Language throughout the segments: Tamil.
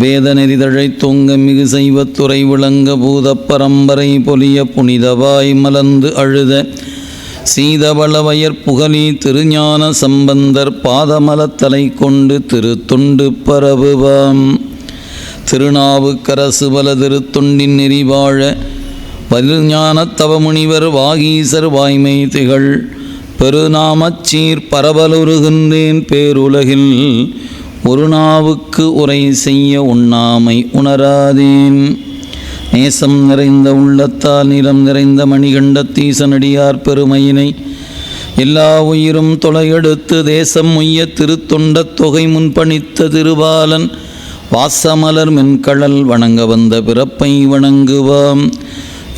வேத நெறிதழை தூங்க மிகு செய்வத்துறை விளங்க பூத பரம்பரை பொலிய புனிதவாய் மலர்ந்து அழுத சீதவளவயற் புகழி திருஞான சம்பந்தர் பாதமலத்தலை கொண்டு திருத்தொண்டு பரவுவாம். திருநாவுக்கரசு பல திருத்தொண்டின் நெறிவாழ வலிஞானத் தவமுனிவர் வாகீசர் வாய்மை திகழ் பெருநாமச்சீர் பரவலுருகின்றேன் பேருலகில் ஒரு நாவுக்கு உரை செய்ய உண்ணாமை உணராதேன். நேசம் நிறைந்த உள்ளத்தால் நிலம் நிறைந்த மணிகண்டத்தீசனடியார் பெருமையினை எல்லா உயிரும் தொலையெடுத்து தேசம் உய்ய திருத்தொண்டத் தொகை முன்பணித்த திருபாலன் வாசமலர் மென்கழல் வணங்க வந்த பிறப்பை வணங்குவாம்.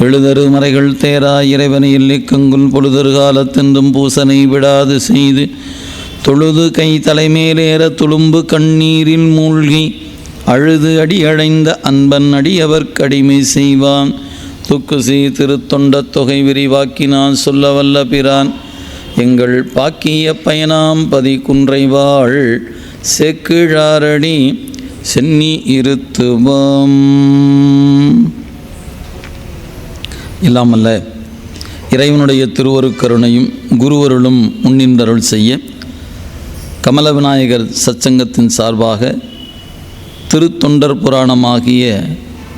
எழுதரு மறைகள் தேரா இறைவனை எல்லைக்கங்குல் பொழுதரு காலத்தென்றும் பூசனை விடாது செய்து தொழுது கை தலைமேலேற துளும்பு கண்ணீரில் மூழ்கி அழுது அடியடைந்த அன்பன் அடியவர்க்கடிமை செய்வான். துக்குசி திருத்தொண்டத் தொகை விரிவாக்கினான் சொல்ல வல்ல பிரான் எங்கள் பாக்கிய பயனாம் பதி குன்றைவாள் செக்கிழாரடி சென்னி இருத்துவாம். இல்லாமல்ல இறைவனுடைய திருவருக்கருணையும் குருவருளும் முன்னின்றருள் செய்ய கமல விநாயகர் சச்சங்கத்தின் சார்பாக திருத்தொண்டர் புராணமாகிய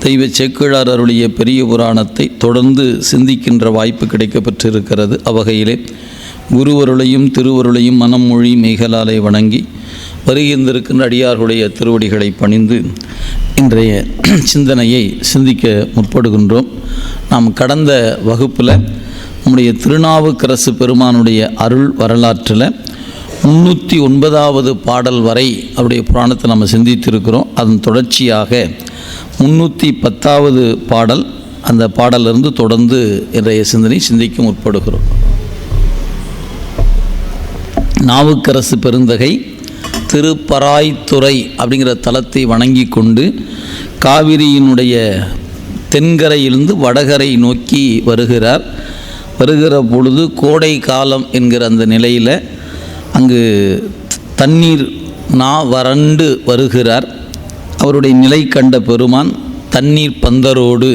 தெய்வ சேக்கிழார் அருளிய பெரிய புராணத்தை தொடர்ந்து சிந்திக்கின்ற வாய்ப்பு கிடைக்கப்பெற்றிருக்கிறது. அவ்வகையிலே குருவருளையும் திருவருளையும் மனம் மொழி மெய்களாலே வணங்கி வருகின்றிருக்கின்ற அடியார்களுடைய திருவடிகளை பணிந்து இன்றைய சிந்தனையை சிந்திக்க முற்படுகின்றோம். நாம் கடந்த வகுப்பில் நம்முடைய திருநாவுக்கரசு பெருமானுடைய அருள் வரலாற்றில் 309வது பாடல் வரை அவருடைய புராணத்தை நம்ம சிந்தித்திருக்கிறோம். அதன் தொடர்ச்சியாக 310வது பாடல், அந்த பாடலிருந்து தொடர்ந்து இன்றைய சிந்தனை சிந்திக்க முற்படுகிறோம். நாவுக்கரசு பெருந்தகை திருப்பராய்த்துறை அப்படிங்கிற தலத்தை வணங்கி கொண்டு காவிரியினுடைய தென்கரையிலிருந்து வடகரை நோக்கி வருகிற பொழுது கோடை காலம் என்கிற அந்த நிலையில் அங்கு தண்ணீர் வறண்டு வருகிறார். அவருடைய நிலை கண்ட பெருமான் தண்ணீர் பந்தரோடு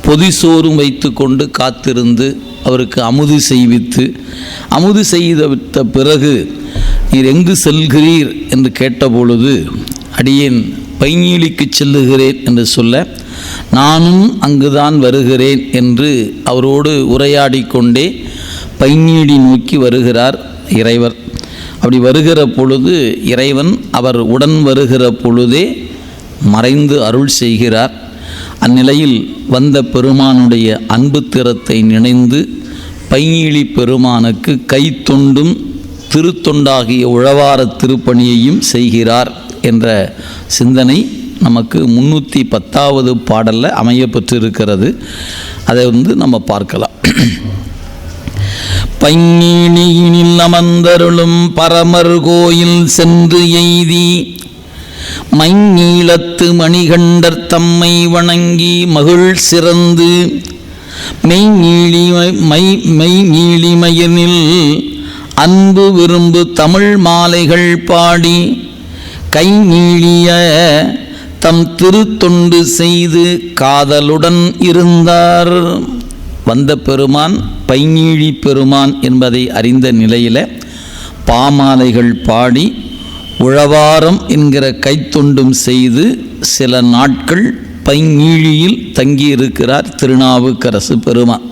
பொதிசோறும் வைத்து கொண்டு காத்திருந்து அவருக்கு அமுது செய்வித்த பிறகு நீர் எங்கு செல்கிறீர் என்று கேட்டபொழுது அடியேன் பைஞீலிக்கு செல்லுகிறேன் என்று சொல்ல நானும் அங்குதான் வருகிறேன் என்று அவரோடு உரையாடி கொண்டே பைஞீலி நோக்கி வருகிறார் இறைவர். அப்படி வருகிற பொழுது இறைவன் அவர் உடன் வருகிற பொழுதே மறைந்து அருள் செய்கிறார். அந்நிலையில் வந்த பெருமானுடைய அன்பு திறத்தை நினைந்து பைஞீலி பெருமானுக்கு கைத்தொண்டும் திருத்தொண்டாகிய உழவார திருப்பணியையும் செய்கிறார் என்ற சிந்தனை நமக்கு 310வது பாடலில் அமையப்பெற்றிருக்கிறது. அதை நம்ம பார்க்கலாம். பைஞீலியினில் அமர்ந்தருளும் பரமர் கோயில் சென்று எய்தி மைஞீலத்து மணிகண்டர் தம்மை வணங்கி மகிழ் சிறந்து மெய்ஞீலிமயனில் அன்பு விரும்பு தமிழ் மாலைகள் பாடி கைஞீழிய தம் திருத்தொண்டு செய்து காதலுடன் இருந்தார். வந்த பெருமான் பைஞீலி பெருமான் என்பதை அறிந்த நிலையில் பாமாலைகள் பாடி உழவாரம் என்கிற கைத்தொண்டும் செய்து சில நாட்கள் பைஞீலியில் தங்கியிருக்கிறார் திருநாவுக்கரசு பெருமான்.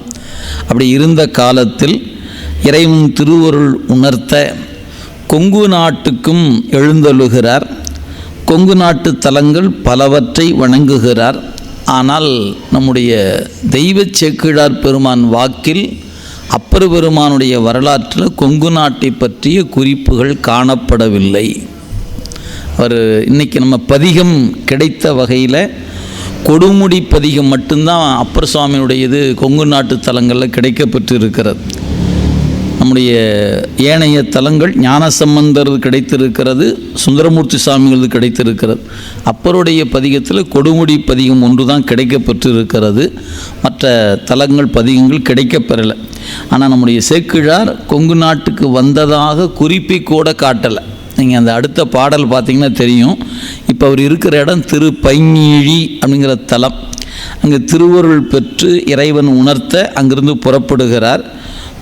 அப்படி இருந்த காலத்தில் இறைவன் திருவருள் உணர்த்த கொங்கு நாட்டுக்கும் எழுந்தருளுகிறார். கொங்கு நாட்டு தலங்கள் பலவற்றை வணங்குகிறார். ஆனால் நம்முடைய தெய்வ சேக்கிழார் பெருமான் வாக்கில் அப்பர் பெருமானுடைய வரலாற்றில் கொங்கு நாட்டை பற்றிய குறிப்புகள் காணப்படவில்லை. அவர் இன்றைக்கி நம்ம பதிகம் கிடைத்த வகையில் கொடுமுடி பதிகம் மட்டும்தான் அப்பர் சுவாமியுடையது கொங்கு நாட்டு தலங்களில் கிடைக்கப்பெற்று இருக்கிறது. நம்முடைய ஏனைய தலங்கள் ஞானசம்பந்தர் கிடைத்திருக்கிறது, சுந்தரமூர்த்தி சுவாமிகளது கிடைத்திருக்கிறது. அப்பருடைய பதிகத்தில் கொடுமுடி பதிகம் ஒன்று தான் கிடைக்கப்பெற்றிருக்கிறது. மற்ற தலங்கள் பதிகங்கள் கிடைக்கப்பெறலை. ஆனால் நம்முடைய சேக்கிழார் கொங்கு நாட்டுக்கு வந்ததாக குறிப்பை கூட காட்டலை. நீங்கள் அந்த அடுத்த பாடல் பார்த்திங்கன்னா தெரியும். இப்போ அவர் இருக்கிற இடம் திருப்பைஞீழி அப்படிங்கிற தலம். அங்கே திருவருள் பெற்று இறைவன் உணர்த்த அங்கிருந்து புறப்படுகிறார்.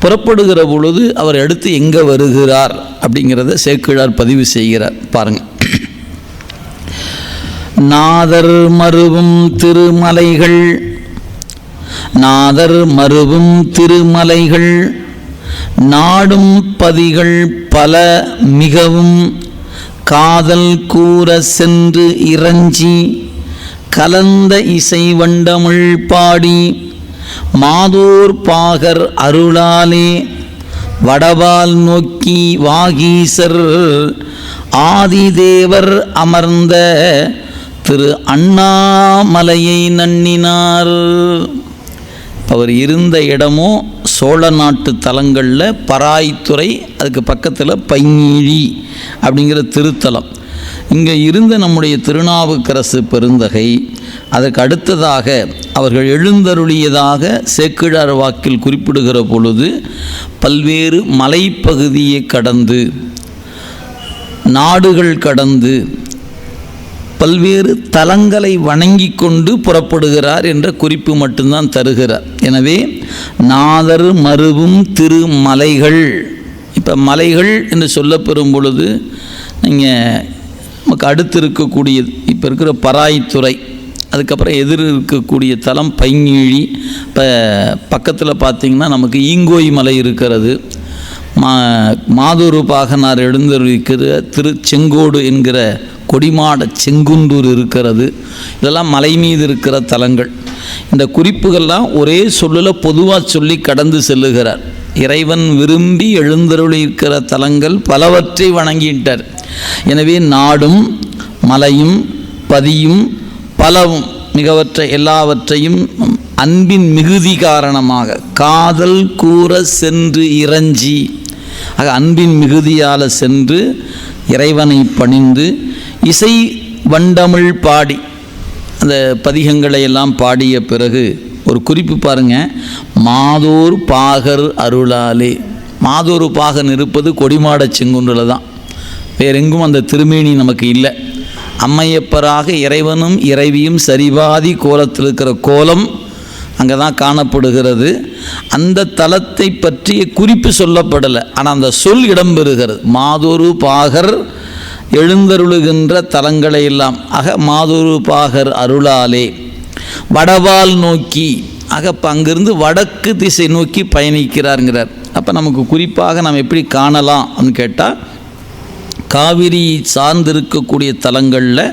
புறப்படுகிற பொழுது அவர் அடுத்து எங்கே வருகிறார் அப்படிங்கிறத சேக்கிழார் பதிவு செய்கிறார். பாருங்கள். நாதர் மருவும் திருமலைகள், நாதர் மருவும் திருமலைகள், நாடும் பதிகள் பல மிகவும் காதல் கூற சென்று இறைஞ்சி கலந்த இசை வண்டமிழ் பாடி மாதோர் பாகர் அருளாலே வடவால் நோக்கி வாகீசர் ஆதிதேவர் அமர்ந்த திரு அண்ணாமலையை நன்னினார். அவர் இருந்த இடமும் சோழ நாட்டு தலங்களில் பராய்த்துறை, அதுக்கு பக்கத்தில் பைஞீழி அப்படிங்கிற திருத்தலம். இங்கே இருந்த நம்முடைய திருநாவுக்கரசு பெருந்தகை அதற்கு அடுத்ததாக அவர்கள் எழுந்தருளியதாக சேக்கிழார் வாக்கில் குறிப்பிடுகிற பொழுது பல்வேறு மலைப்பகுதியை கடந்து, நாடுகள் கடந்து, பல்வேறு தலங்களை வணங்கி கொண்டு புறப்படுகிறார் என்ற குறிப்பு மட்டும்தான் தருகிறார். எனவே நாதர் மருவும் திருமலைகள். இப்போ மலைகள் என்று சொல்லப்பெறும் பொழுது நீங்கள் நமக்கு அடுத்து இருக்கக்கூடியது இப்போ இருக்கிற பராய்த்துறை, அதுக்கப்புறம் எதிர் இருக்கக்கூடிய தலம் பைஞீழி. இப்போ பக்கத்தில் பார்த்திங்கன்னா நமக்கு ஈங்கோய் மலை இருக்கிறது. மாதொரு பாகனார் எழுந்தருளிக்கிற திருச்செங்கோடு என்கிற கொடிமாட செங்குன்றூர் இருக்கிறது. இதெல்லாம் மலை மீது இருக்கிற தலங்கள். இந்த குறிப்புகள்லாம் ஒரே சொல்லில் பொதுவாக சொல்லி கடந்து செல்லுகிறார். இறைவன் விரும்பி எழுந்தருளி இருக்கிற தலங்கள் பலவற்றை வணங்கிட்டார். எனவே நாடும் மலையும் பதியும் பலவும் மிகவற்ற எல்லாவற்றையும் அன்பின் மிகுதி காரணமாக காதல் கூற சென்று இறைஞ்சி, ஆக அன்பின் மிகுதியால் சென்று இறைவனை பணிந்து இசை வண்டமிழ் பாடி அந்த பதிகங்களை எல்லாம் பாடிய பிறகு ஒரு குறிப்பு பாருங்கள். மாதோர் பாகர் அருளாலே. மாதோரு பாகன் இருப்பது கொடிமாட செங்குன்றில் தான், வேறெங்கும் அந்த திருமேனி நமக்கு இல்லை. அம்மையப்பராக இறைவனும் இறைவியும் சரிபாதி கோலத்தில் இருக்கிற கோலம் அங்கே தான் காணப்படுகிறது. அந்த தலத்தை பற்றிய குறிப்பு சொல்லப்படலை, ஆனால் அந்த சொல் இடம்பெறுகிறது. மாதொரு பாகர் எழுந்தருளுகின்ற தலங்களை எல்லாம், ஆக மாதொரு பாகர் அருளாலே வடவால் நோக்கி, ஆக இப்போ அங்கிருந்து வடக்கு திசை நோக்கி பயணிக்கிறாருங்கிறார். அப்போ நமக்கு குறிப்பாக நாம் எப்படி காணலாம் அப்படின்னு கேட்டால், காவிரி சார்ந்திருக்கக்கூடிய தலங்களில்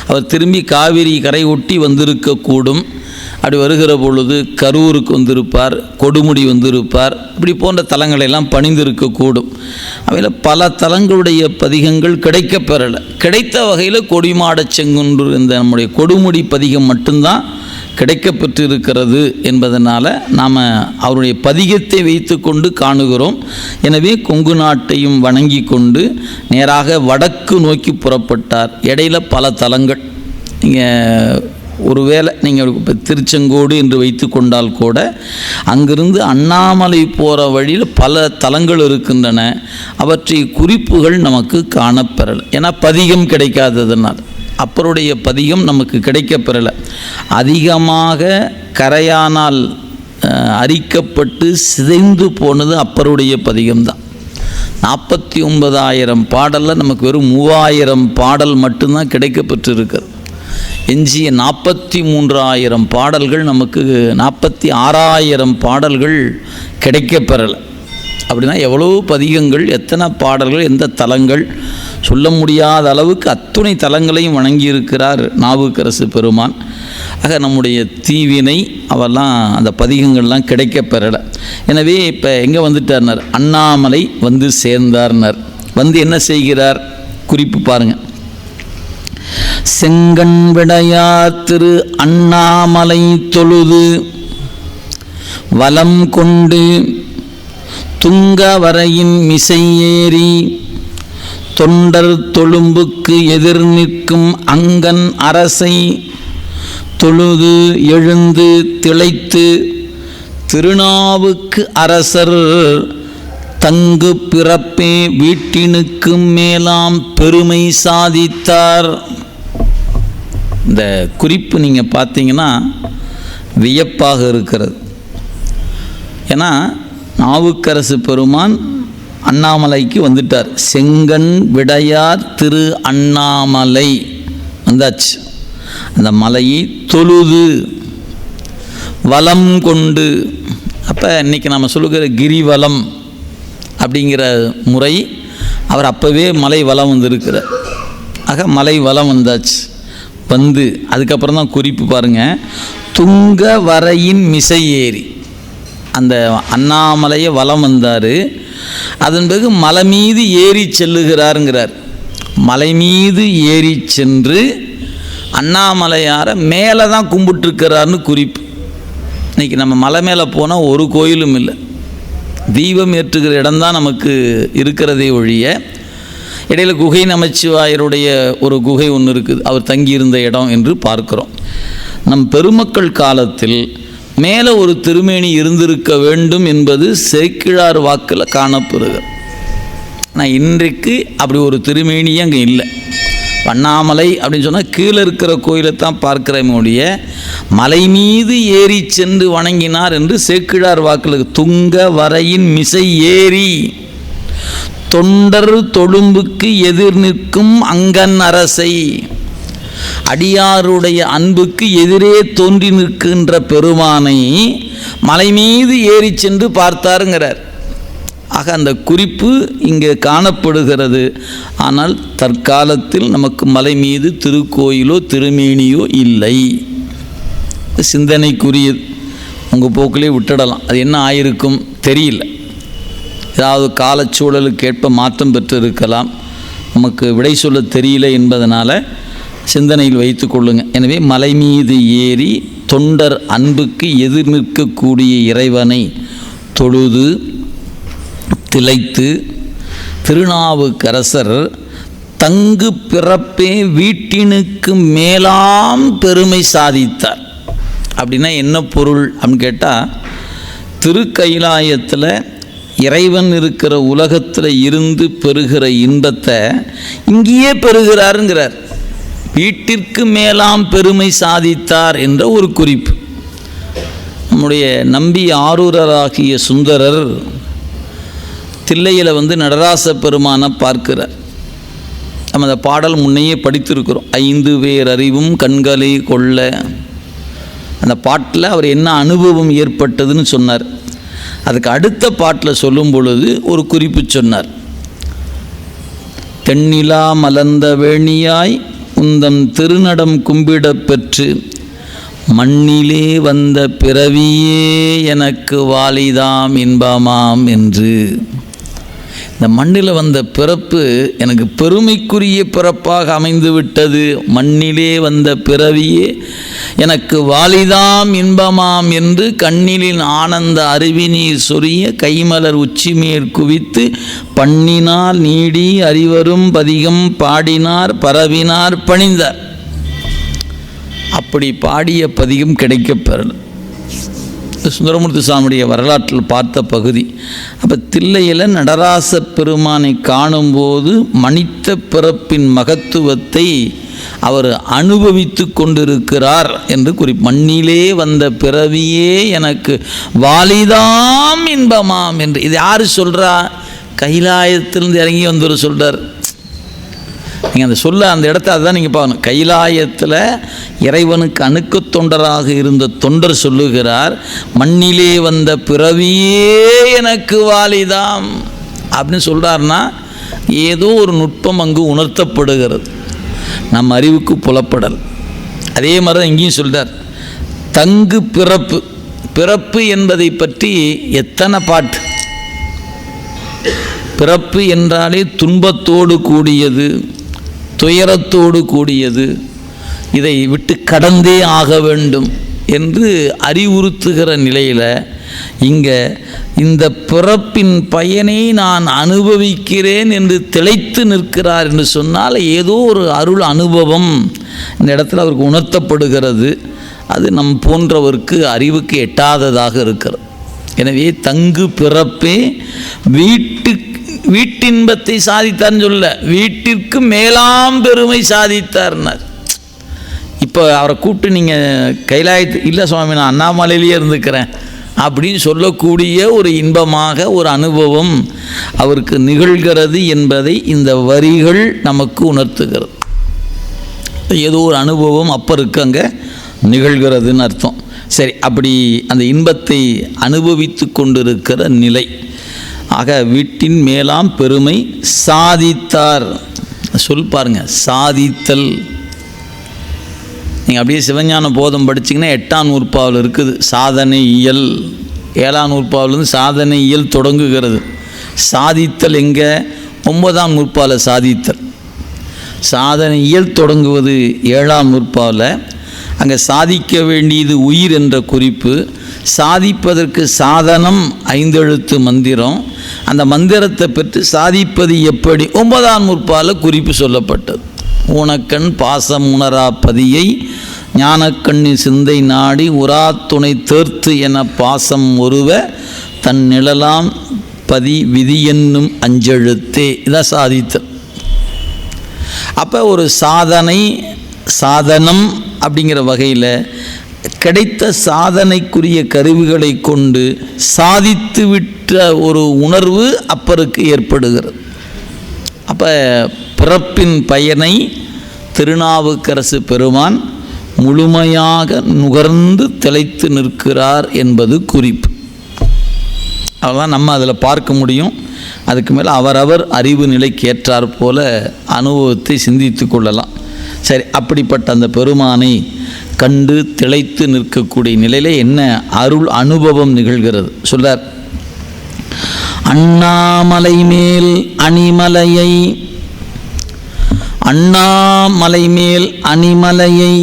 அவர் திரும்பி காவிரி கரை ஒட்டி வந்திருக்கக்கூடும். அப்படி வருகிற பொழுது கரூருக்கு வந்திருப்பார், கொடுமுடி வந்திருப்பார், இப்படி போன்ற தலங்களெல்லாம் பணிந்திருக்கக்கூடும். அவையில் பல தலங்களுடைய பதிகங்கள் கிடைக்கப்பெறலை. கிடைத்த வகையில் கொடிமாட செங்குன்று இந்த நம்முடைய கொடுமுடி பதிகம் மட்டும்தான் கிடைக்கப்பெற்று இருக்கிறது என்பதனால் நாம் அவருடைய பதிகத்தை வைத்து கொண்டு காணுகிறோம். எனவே கொங்கு நாட்டையும் வணங்கி கொண்டு நேராக வடக்கு நோக்கி புறப்பட்டார். இடையில் பல தலங்கள், நீங்கள் ஒருவேளை நீங்கள் இப்போ திருச்செங்கோடு என்று வைத்து கொண்டால் கூட அங்கிருந்து அண்ணாமலை போகிற வழியில் பல தலங்கள் இருக்கின்றன. அவற்றை குறிப்புகள் நமக்கு காணப்பெறலை. ஏன்னா பதிகம் கிடைக்காததுனால் அப்பருடைய பதிகம் நமக்கு கிடைக்கப்பெறலை. அதிகமாக கரையானால் அரிக்கப்பட்டு சிதைந்து போனது அப்பருடைய பதிகம்தான். 49,000 பாடலில் நமக்கு வெறும் 3,000 பாடல் மட்டும்தான் கிடைக்கப்பெற்றிருக்கிறது. எஞ்சிய 43,000 பாடல்கள் நமக்கு 46,000 பாடல்கள் கிடைக்கப்பெறலை. அப்படின்னா எவ்வளோ பதிகங்கள், எத்தனை பாடல்கள், எந்த தலங்கள், சொல்ல முடியாத அளவுக்கு அத்துணை தலங்களையும் வணங்கியிருக்கிறார் நாவுக்கரசு பெருமான். ஆக நம்முடைய தீவினை அவெல்லாம் அந்த பதிகங்கள்லாம் கிடைக்கப்பெறலை. எனவே இப்போ எங்கே வந்துட்டார்னார், அண்ணாமலை வந்து சேர்ந்தார்னார். வந்து என்ன செய்கிறார் குறிப்பு பாருங்கள். செங்கண் விடையார் திரு அண்ணாமலை தொழுது வலம் கொண்டு துங்கவரையின் மிசை ஏறி தொண்டர் தொழும்புக்கு எதிர் நிற்கும் அங்கன் அரசை தொழுது எழுந்து திளைத்து திருநாவுக்கு அரசர் தங்கு பிறப்பே வீட்டினுக்கு மேலாம் பெருமை சாதித்தார். இந்த குறிப்பு நீங்கள் பார்த்தீங்கன்னா வியப்பாக இருக்கிறது. ஏன்னா நாவுக்கரசு பெருமான் அண்ணாமலைக்கு வந்துட்டார். செங்கண் விடையார் திரு அண்ணாமலை வந்தாச்சு. அந்த மலையை தொழுது வலம் கொண்டு, அப்போ இன்றைக்கி நம்ம சொல்லுகிற கிரிவலம் அப்படிங்கிற முறை அவர் அப்போவே மலை வலம் வந்திருக்கிறார். ஆக மலை வலம் வந்தாச்சு. வந்து அதுக்கப்புறம் தான் குறிப்பு பாருங்கள், துங்க வரையின் மிசை ஏறி அந்த அண்ணாமலையை வலம் வந்தார். அதன் பிறகு மலை மீது ஏறி செல்லுகிறாருங்கிறார். மலை மீது ஏறி சென்று அண்ணாமலையாரை மேலே தான் கும்பிட்டுருக்கிறாருன்னு குறிப்பு. இன்றைக்கி நம்ம மலை மேலே போனால் ஒரு கோயிலும் இல்லை, தீபம் ஏற்றுகிற இடம்தான் நமக்கு இருக்கிறதே ஒழிய, இடையில் குகை நமச்சிவாயருடைய ஒரு குகை ஒன்று இருக்குது, அவர் தங்கியிருந்த இடம் என்று பார்க்கிறோம். நம் பெருமக்கள் காலத்தில் மேலே ஒரு திருமேனி இருந்திருக்க வேண்டும் என்பது சேக்கிழார் வாக்கில் காணப்படுகிறது. ஆனால் இன்றைக்கு அப்படி ஒரு திருமேனியே அங்கே இல்லை. அண்ணாமலை அப்படின்னு சொன்னால் கீழே இருக்கிற கோயிலை தான் பார்க்கிறோமுடைய, மலை மீது ஏறி சென்று வணங்கினார் என்று சேக்கிழார் வாக்கில் துங்க வரையின் மிசை ஏறி தொண்டர் தொழும்புக்கு எதிர் நிற்கும் அங்கன் அரசை, அடியாருடைய அன்புக்கு எதிரே தோன்றி நிற்கின்ற பெருமானை மலை மீது ஏறி சென்று பார்த்தாருங்கிறார். ஆக அந்த குறிப்பு இங்கே காணப்படுகிறது. ஆனால் தற்காலத்தில் நமக்கு மலை மீது திருக்கோயிலோ திருமேனியோ இல்லை. சிந்தனைக்குரியது, உங்கள் போக்கிலே விட்டுடலாம். அது என்ன ஆயிருக்கும் தெரியல, ஏதாவது காலச்சூழலுக்கு ஏற்ப மாற்றம் பெற்று இருக்கலாம், நமக்கு விடை சொல்ல தெரியல என்பதனால் சிந்தனையில் வைத்து கொள்ளுங்க. எனவே மலை மீது ஏறி தொண்டர் அன்புக்கு எதிர் நிற்கக்கூடிய இறைவனை தொழுது திளைத்து திருநாவுக்கரசர் தங்கு பிறப்பே வீட்டினுக்கு மேலாம் பெருமை சாதித்தார். அப்படின்னா என்ன பொருள் அப்படின்னு கேட்டால், திருக்கைலாயத்தில் இறைவன் இருக்கிற உலகத்தில் இருந்து பெறுகிற இன்பத்தை இங்கேயே பெறுகிறாருங்கிறார். வீட்டிற்கு மேலாம் பெருமை சாதித்தார் என்ற ஒரு குறிப்பு. நம்முடைய நம்பி ஆரூரராகிய சுந்தரர் தில்லையில் நடராச பெருமானை பார்க்கிறார். நம்ம அந்த பாடல் முன்னையே படித்திருக்கிறோம். 5 பேர் அறிவும் கண்களை கொள்ள. அந்த பாட்டில் அவர் என்ன அனுபவம் ஏற்பட்டதுன்னு சொன்னார். அதுக்கு அடுத்த பாட்டில் சொல்லும் பொழுது ஒரு குறிப்பு சொன்னார். தென்னிலா மலர்ந்த வேணியாய் உந்தம் திருநடம் கும்பிடப் பெற்று மண்ணிலே வந்த பிறவியே எனக்கு வாலிதாம் இன்பமாம் என்று. இந்த மண்ணில் வந்த பிறப்பு எனக்கு பெருமைக்குரிய பிறப்பாக அமைந்து விட்டது. மண்ணிலே வந்த பிறவியே எனக்கு வாலிதாம் இன்பமாம் என்று கண்ணிலின் ஆனந்த அருவிநீர் சொரிய கைமலர் உச்சிமேற் குவித்து பண்ணினால் நீடி அறிவரும் பதிகம் பாடினார் பரவினார் பணிந்தார். அப்படி பாடிய பதிகம் கிடைக்கப்பெறல. சுந்தரமூர்த்தி சாமியுடைய வரலாற்றில் பார்த்த பகுதி. அப்போ தில்லையில் நடராச பெருமானை காணும்போது மனித பிறப்பின் மகத்துவத்தை அவர் அனுபவித்து கொண்டிருக்கிறார் என்று மண்ணிலே வந்த பிறவியே எனக்கு வாலிதாம் இன்பமாம் என்று. இது யார் சொல்கிறா? கைலாயத்திலிருந்து இறங்கி வந்தவர் சொல்கிறார். நீங்கள் அந்த அந்த இடத்த அதுதான் நீங்கள் பார்க்கணும். கைலாயத்தில் இறைவனுக்கு அணுக்க தொண்டராக இருந்த தொண்டர் சொல்லுகிறார், மண்ணிலே வந்த பிறவியே எனக்கு வாலிதாம் அப்படின்னு சொல்கிறார்னா ஏதோ ஒரு நுட்பம் அங்கு உணர்த்தப்படுகிறது, நம் அறிவுக்கு புலப்படல். அதே மாதிரி தான் இங்கேயும் சொல்கிறார். தங்கு பிறப்பு, பிறப்பு என்பதை பற்றி எத்தனை பாட்டு. பிறப்பு என்றாலே துன்பத்தோடு கூடியது, துயரத்தோடு கூடியது, இதை விட்டு கடந்தே ஆக வேண்டும் என்று அறிவுறுத்துகிற நிலையில் இங்கே இந்த பிறப்பின் பயனை நான் அனுபவிக்கிறேன் என்று திளைத்து நிற்கிறார் என்று சொன்னால் ஏதோ ஒரு அருள் அனுபவம் இந்த இடத்துல அவருக்கு உணர்த்தப்படுகிறது. அது நம் போன்றவருக்கு அறிவுக்கு எட்டாததாக இருக்கிறது. எனவே தங்கு பிறப்பே வீட்டின்பத்தை சாதித்தார்னு சொல்ல, வீட்டிற்கு மேலாம் பெருமை சாதித்தார்னார். இப்போ அவரை கூப்பிட்டு நீங்கள் கைலாயத்து இல்லை சுவாமி நான் அண்ணாமலையிலேயே இருந்துக்கிறேன் அப்படின்னு சொல்லக்கூடிய ஒரு இன்பமாக ஒரு அனுபவம் அவருக்கு நிகழ்கிறது என்பதை இந்த வரிகள் நமக்கு உணர்த்துகிறது. ஏதோ ஒரு அனுபவம் அப்பருக்கு அங்கே நிகழ்கிறதுன்னு அர்த்தம். சரி, அப்படி அந்த இன்பத்தை அனுபவித்து கொண்டிருக்கிற நிலை. ஆக வீட்டின் மேலாம் பெருமை சாதித்தார். சொல் பாருங்க, சாதித்தல். நீங்கள் அப்படியே சிவஞான போதம் படிச்சிங்கன்னா 8ஆம் நூற்பாவில் இருக்குது சாதனை இயல். 7ஆம் நூற்பாவிலிருந்து சாதனை இயல் தொடங்குகிறது. சாதித்தல் எங்கே? 9ஆம் நூற்பாவில் சாதித்தல். சாதனை இயல் தொடங்குவது 7ஆம் நூற்பாவில். அங்கே சாதிக்க வேண்டியது உயிர் என்ற குறிப்பு. சாதிப்பதற்கு சாதனம் 5 எழுத்து மந்திரம். அந்த மந்திரத்தை பெற்று சாதிப்பது எப்படி 9ஆம் நூற்பாவில் குறிப்பு சொல்லப்பட்டது. ஊனக்கண் பாசம் உணரா பதியை ஞானக்கண்ணின் சிந்தை நாடி உரா துணை தேர்த்து என பாசம் ஒருவ தன் நிழலாம் பதி விதி என்னும் அஞ்செழுத்தே. இதான் சாதித்தல். அப்போ ஒரு சாதனை சாதனம் அப்படிங்கிற வகையில் கிடைத்த சாதனைக்குரிய கருவிகளை கொண்டு சாதித்து விட்ட ஒரு உணர்வு அப்பருக்கு ஏற்படுகிறது. அப்போ பிறப்பின் பயனை திருநாவுக்கரசு பெருமான் முழுமையாக நுகர்ந்து திளைத்து நிற்கிறார் என்பது குறிப்பு. அதெல்லாம் நம்ம அதில் பார்க்க முடியும். அதுக்கு மேலே அவரவர் அறிவு நிலைக்கு ஏற்றார் போல அனுபவத்தை சிந்தித்து கொள்ளலாம். சரி, அப்படிப்பட்ட அந்த பெருமானை கண்டு திளைத்து நிற்கக்கூடிய நிலையில் என்ன அருள் அனுபவம் நிகழ்கிறது சொல்லார். அண்ணாமலை மேல் அணிமலையை, அண்ணாமலை மேல் அணிமலையை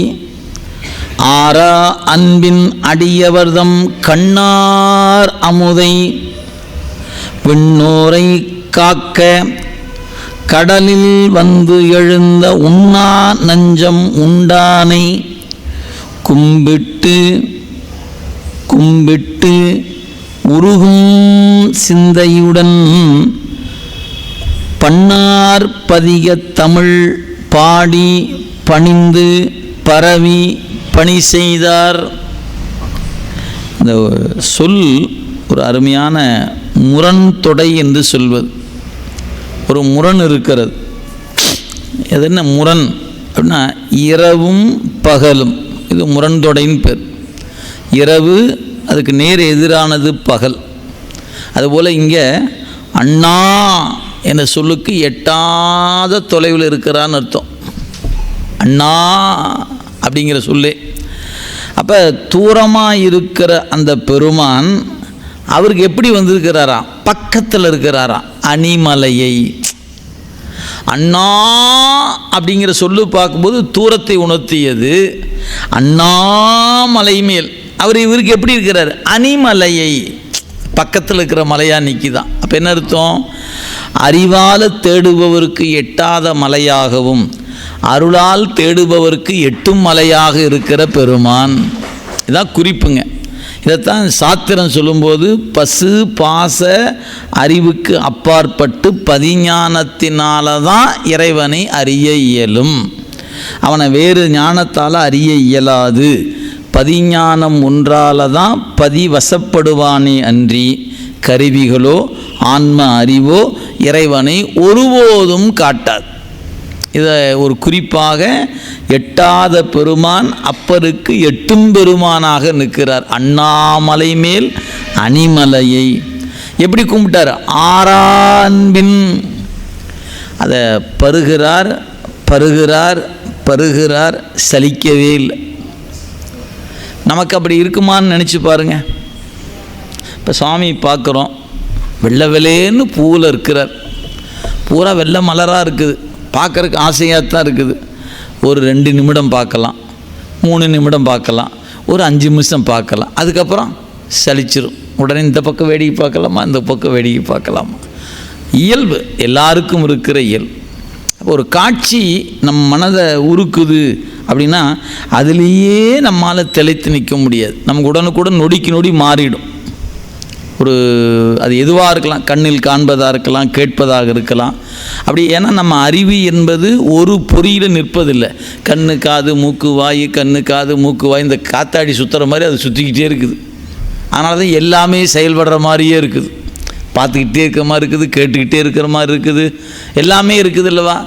ஆரா அன்பின் அடியவர்தம் கண்ணார் அமுதை விண்ணோரை காக்க கடலில் வந்து எழுந்த உண்ணா நஞ்சம் உண்டானை கும்பிட்டு கும்பிட்டு உருகும் சிந்தையுடன் பன்னார் பதிக தமிழ் பாடி பணிந்து பரவி பணி செய்தார். இந்த சொல் ஒரு அருமையான முரண் தொடை என்று சொல்வது. ஒரு முரண் இருக்கிறது. அது என்ன முரண் அப்படின்னா இரவும் பகலும். இது முரண் தொடைன்னு பேர். இரவு அதுக்கு நேர் எதிரானது பகல். அதுபோல் இங்கே அண்ணா என்ற சொல்லுக்கு எட்டாத தொலைவில் இருக்கிறான்னு அர்த்தம். அண்ணா அப்படிங்கிற சொல்லே. அப்போ தூரமாக இருக்கிற அந்த பெருமான் அவருக்கு எப்படி வந்திருக்கிறாராம்? பக்கத்தில் இருக்கிறாராம். அணிமலையை அண்ணா அப்படிங்கிற சொல்லு பார்க்கும்போது தூரத்தை உணர்த்தியது. அண்ணாமலை மேல் அவர் இவருக்கு எப்படி இருக்கிறார்? அணிமலையை, பக்கத்தில் இருக்கிற மலையாக நிற்கிதான். அப்போ என்ன அர்த்தம்? அறிவால் தேடுபவருக்கு எட்டாத மலையாகவும் அருளால் தேடுபவருக்கு எட்டும் மலையாக இருக்கிற பெருமான். இதான் குறிப்புங்க. இதைத்தான் சாத்திரம் சொல்லும்போது பசு பாச அறிவுக்கு அப்பாற்பட்டு பதிஞானத்தினால தான் இறைவனை அறிய இயலும். அவனை வேறு ஞானத்தால் அறிய இயலாது. பதிஞானம் ஒன்றால தான் பதிவசப்படுவானே அன்றி கருவிகளோ ஆன்ம அறிவோ இறைவனை ஒருபோதும் காட்டாது. இதை ஒரு குறிப்பாக எட்டாத பெருமான் அப்பருக்கு எட்டும் பெருமானாக நிற்கிறார். அண்ணாமலை மேல் அணிமலையை எப்படி கும்பிட்டார்? ஆறான்பின். அதை பருகிறார் பருகிறார் பருகிறார், சலிக்கவே இல்லை. நமக்கு அப்படி இருக்குமான்னு நினச்சி பாருங்கள். இப்போ சாமி பார்க்குறோம், வெள்ளை வெள்ளேன்னு பூவில் இருக்கிறார். பூரா வெள்ளை மலராக இருக்குது, பார்க்குறதுக்கு ஆசையாக தான் இருக்குது. ஒரு 2 நிமிடம் பார்க்கலாம், 3 நிமிடம் பார்க்கலாம், ஒரு 5 நிமிஷம் பார்க்கலாம், அதுக்கப்புறம் சலிச்சிரும். உடனே இந்த பக்கம் வேடிக்கை பார்க்கலாமா, இந்த பக்கம் வேடிக்கை பார்க்கலாமா. இயல்பு எல்லாருக்கும் இருக்கிற இயல்பு. அப்போ ஒரு காட்சி நம் மனதை உருக்குது அப்படின்னா அதுலேயே நம்மால் திளைத்து நிற்க முடியாது. நமக்கு உடனுக்குடன் நொடிக்கு நொடி மாறிடும். அது எதுவாக இருக்கலாம், கண்ணில் காண்பதாக இருக்கலாம், கேட்பதாக இருக்கலாம். அப்படி ஏன்னா நம்ம அறிவு என்பது ஒரு பொறியில் நிற்பதில்லை. கண்ணு காது மூக்கு வாய், கண்ணு காது மூக்கு வாய், இந்த காத்தாடி சுற்றுற மாதிரி அது சுற்றிக்கிட்டே இருக்குது. அதனால தான் எல்லாமே செயல்படுற மாதிரியே இருக்குது. பார்த்துக்கிட்டே இருக்கிற மாதிரி இருக்குது, கேட்டுக்கிட்டே இருக்கிற மாதிரி இருக்குது, எல்லாமே இருக்குது இல்லவா?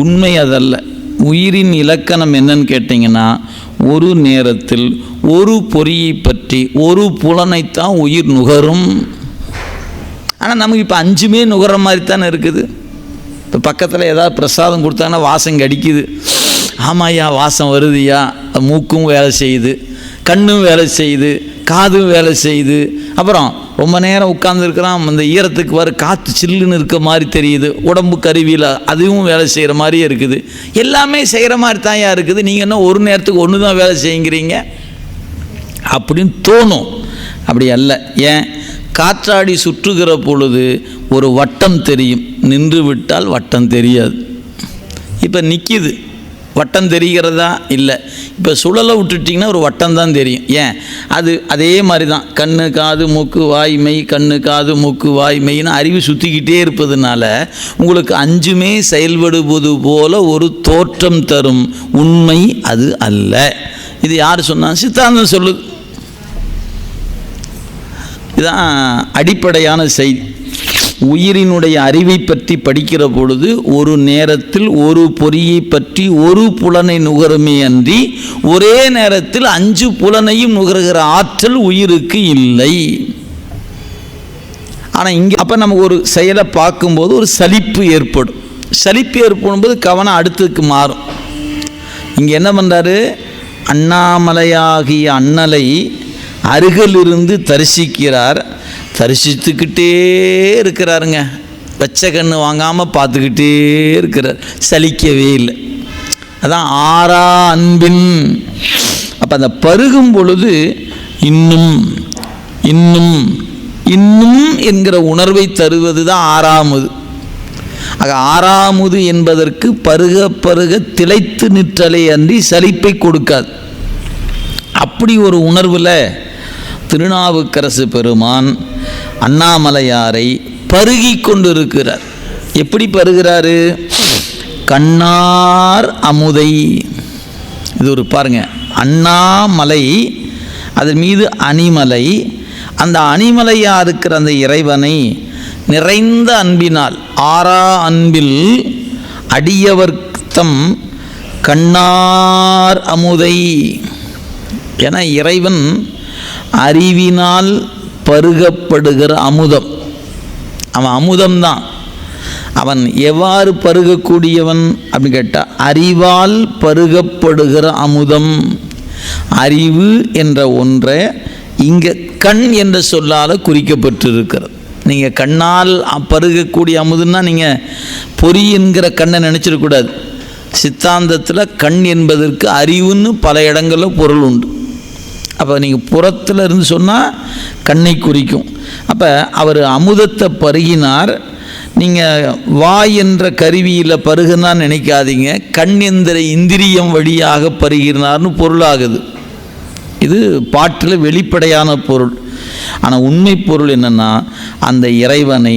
உண்மை அதல்ல. உயிரின் இலக்கணம் என்னன்னு கேட்டிங்கன்னா, ஒரு நேரத்தில் ஒரு பொறியை பற்றி ஒரு புலனைத்தான் உயிர் நுகரும். ஆனால் நமக்கு இப்போ 5மே நுகர மாதிரி தானே இருக்குது. இப்போ பக்கத்தில் ஏதாவது பிரசாதம் கொடுத்தாங்கன்னா வாசம் அடிக்குது. ஆமாய்யா வாசம் வருதுயா. மூக்கும் வேலை செய்யுது, கண்ணும் வேலை செய்யுது, காதும் வேலை செய்யுது. அப்புறம் ரொம்ப நேரம் உட்கார்ந்துருக்கிறான், அந்த ஈரத்துக்கு வர காற்று சில்லுன்னு இருக்க மாதிரி தெரியுது. உடம்பு கருவியில் அதுவும் வேலை செய்கிற மாதிரியே இருக்குது. எல்லாமே செய்கிற மாதிரி தான் இருக்குது. நீங்கள் என்ன ஒரு நேரத்துக்கு ஒன்று தான் வேலை செய்யுங்கிறீங்க அப்படின்னு தோணும். அப்படி அல்ல. ஏன்? காற்றாடி சுற்றுகிற பொழுது ஒரு வட்டம் தெரியும், நின்று விட்டால் வட்டம் தெரியாது. இப்போ நிற்கிது, வட்டம் தெரிகிறதா? இல்லை. இப்போ சுழலை விட்டுட்டிங்கன்னா ஒரு வட்டம் தான் தெரியும். ஏன்? அதே மாதிரி தான் கண்ணு காது மூக்கு வாய் மெய், கண்ணு காது மூக்கு வாய் மெய்னு அறிவு சுற்றிக்கிட்டே இருப்பதுனால உங்களுக்கு 5மே செயல்படுவது போல ஒரு தோற்றம் தரும். உண்மை அது அல்ல. இது யார் சொன்னால்? சித்தாந்தம் சொல்லுது. இதுதான் அடிப்படையான செய்தி. உயிரினுடைய அறிவை பற்றி படிக்கிற பொழுது ஒரு நேரத்தில் ஒரு பொறியை பற்றி ஒரு புலனை நுகருமே அன்றி ஒரே நேரத்தில் 5 புலனையும் நுகர்கிற ஆற்றல் உயிருக்கு இல்லை. ஆனால் இங்கே அப்போ நம்ம ஒரு செயலை பார்க்கும்போது ஒரு சலிப்பு ஏற்படும். சலிப்பு ஏற்படும்போது கவனம் அடுத்ததுக்கு மாறும். இங்கே என்ன பண்ணுறாரு? அண்ணாமலையாகிய அண்ணலை அருகிலிருந்து தரிசிக்கிறார். தரிசித்துக்கிட்டே இருக்கிறாருங்க. பச்சை கண்ணு வாங்காமல் பார்த்துக்கிட்டே இருக்கிறார். சலிக்கவே இல்லை. அதான் ஆறா அன்பின். அப்போ அந்த பருகும் பொழுது இன்னும் இன்னும் இன்னும் என்கிற உணர்வை தருவது தான் ஆறாமுது. ஆக ஆறாமுது என்பதற்கு பருக பருக திளைத்து நிற்றலை அன்றி சலிப்பை கொடுக்காது. அப்படி ஒரு உணர்வில் திருநாவுக்கரசு பெருமான் அண்ணாமலையாரை பருகி கொண்டிருக்கிறார். எப்படி பருகிறாரு? கண்ணார் அமுதை. இது ஒரு பாருங்க, அண்ணாமலை, அதன் மீது அணிமலை. அந்த அணிமலையாக இருக்கிற அந்த இறைவனை நிறைந்த அன்பினால், ஆறா அன்பில் அடியவர்த்தம் கண்ணார் அமுதை. என இறைவன் அறிவினால் பருகப்படுகிற அமுதம். அவன் அமுதம்தான். அவன் எவ்வாறு பருகக்கூடியவன் அப்படின்னு கேட்டால், அறிவால் பருகப்படுகிற அமுதம். அறிவு என்ற ஒன்றை இங்கே கண் என்ற சொல்லால் குறிக்கப்பட்டிருக்கிறது. நீங்கள் கண்ணால் பருகக்கூடிய அமுதுன்னா நீங்கள் பொறி என்கிற கண்ணை நினச்சிடக்கூடாது. சித்தாந்தத்தில் கண் என்பதற்கு அறிவுன்னு பல இடங்களில் பொருள் உண்டு. அப்போ நீங்கள் புறத்தில் இருந்து சொன்னால் கண்ணை குறிக்கும். அப்போ அவர் அமுதத்தை பருகினார். நீங்கள் வாய் என்ற கருவியில் பருகினான்னு நினைக்காதீங்க. கண் என்ற இந்திரியம் வழியாக பருகினார்னு பொருளாகுது. இது பாட்டில் வெளிப்படையான பொருள். ஆனால் உண்மை பொருள் என்னென்னா, அந்த இறைவனை